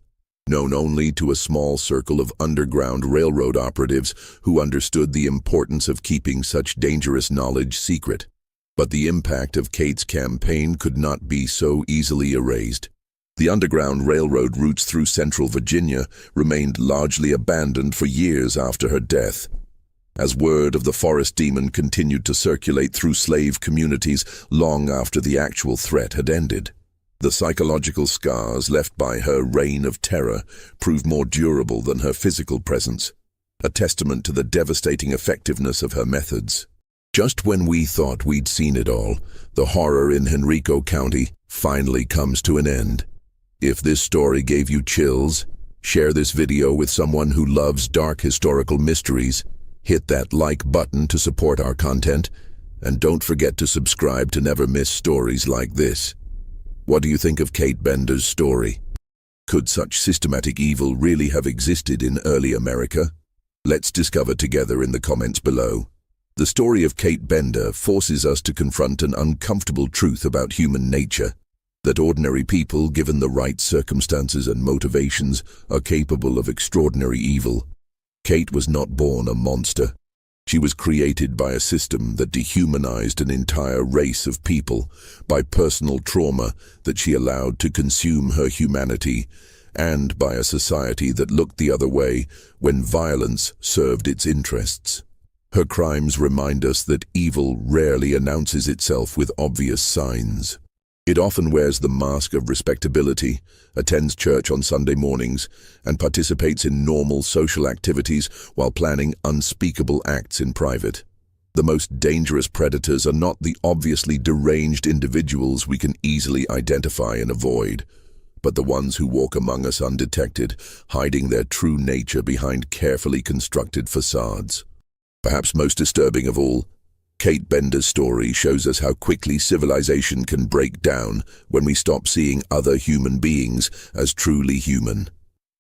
known only to a small circle of Underground Railroad operatives who understood the importance of keeping such dangerous knowledge secret. But the impact of Kate's campaign could not be so easily erased. The Underground Railroad routes through central Virginia remained largely abandoned for years after her death, as word of the forest demon continued to circulate through slave communities long after the actual threat had ended. The psychological scars left by her reign of terror prove more durable than her physical presence, a testament to the devastating effectiveness of her methods. Just when we thought we'd seen it all, the horror in Henrico County finally comes to an end. If this story gave you chills, share this video with someone who loves dark historical mysteries, hit that like button to support our content, and don't forget to subscribe to never miss stories like this. What do you think of Kate Bender's story? Could such systematic evil really have existed in early America? Let's discover together in the comments below. The story of Kate Bender forces us to confront an uncomfortable truth about human nature, that ordinary people, given the right circumstances and motivations, are capable of extraordinary evil. Kate was not born a monster. She was created by a system that dehumanized an entire race of people, by personal trauma that she allowed to consume her humanity, and by a society that looked the other way when violence served its interests. Her crimes remind us that evil rarely announces itself with obvious signs. It often wears the mask of respectability, attends church on Sunday mornings, and participates in normal social activities while planning unspeakable acts in private. The most dangerous predators are not the obviously deranged individuals we can easily identify and avoid, but the ones who walk among us undetected, hiding their true nature behind carefully constructed facades. Perhaps most disturbing of all, Kate Bender's story shows us how quickly civilization can break down when we stop seeing other human beings as truly human.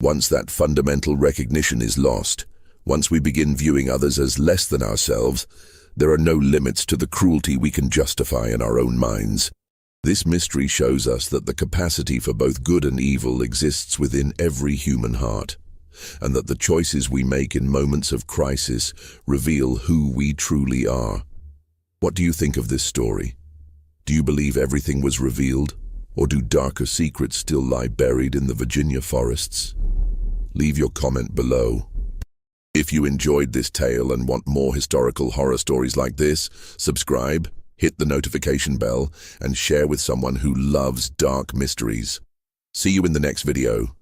Once that fundamental recognition is lost, once we begin viewing others as less than ourselves, there are no limits to the cruelty we can justify in our own minds. This mystery shows us that the capacity for both good and evil exists within every human heart, and that the choices we make in moments of crisis reveal who we truly are. What do you think of this story? Do you believe everything was revealed, or do darker secrets still lie buried in the Virginia forests? Leave your comment below. If you enjoyed this tale and want more historical horror stories like this, subscribe, hit the notification bell, and share with someone who loves dark mysteries. See you in the next video.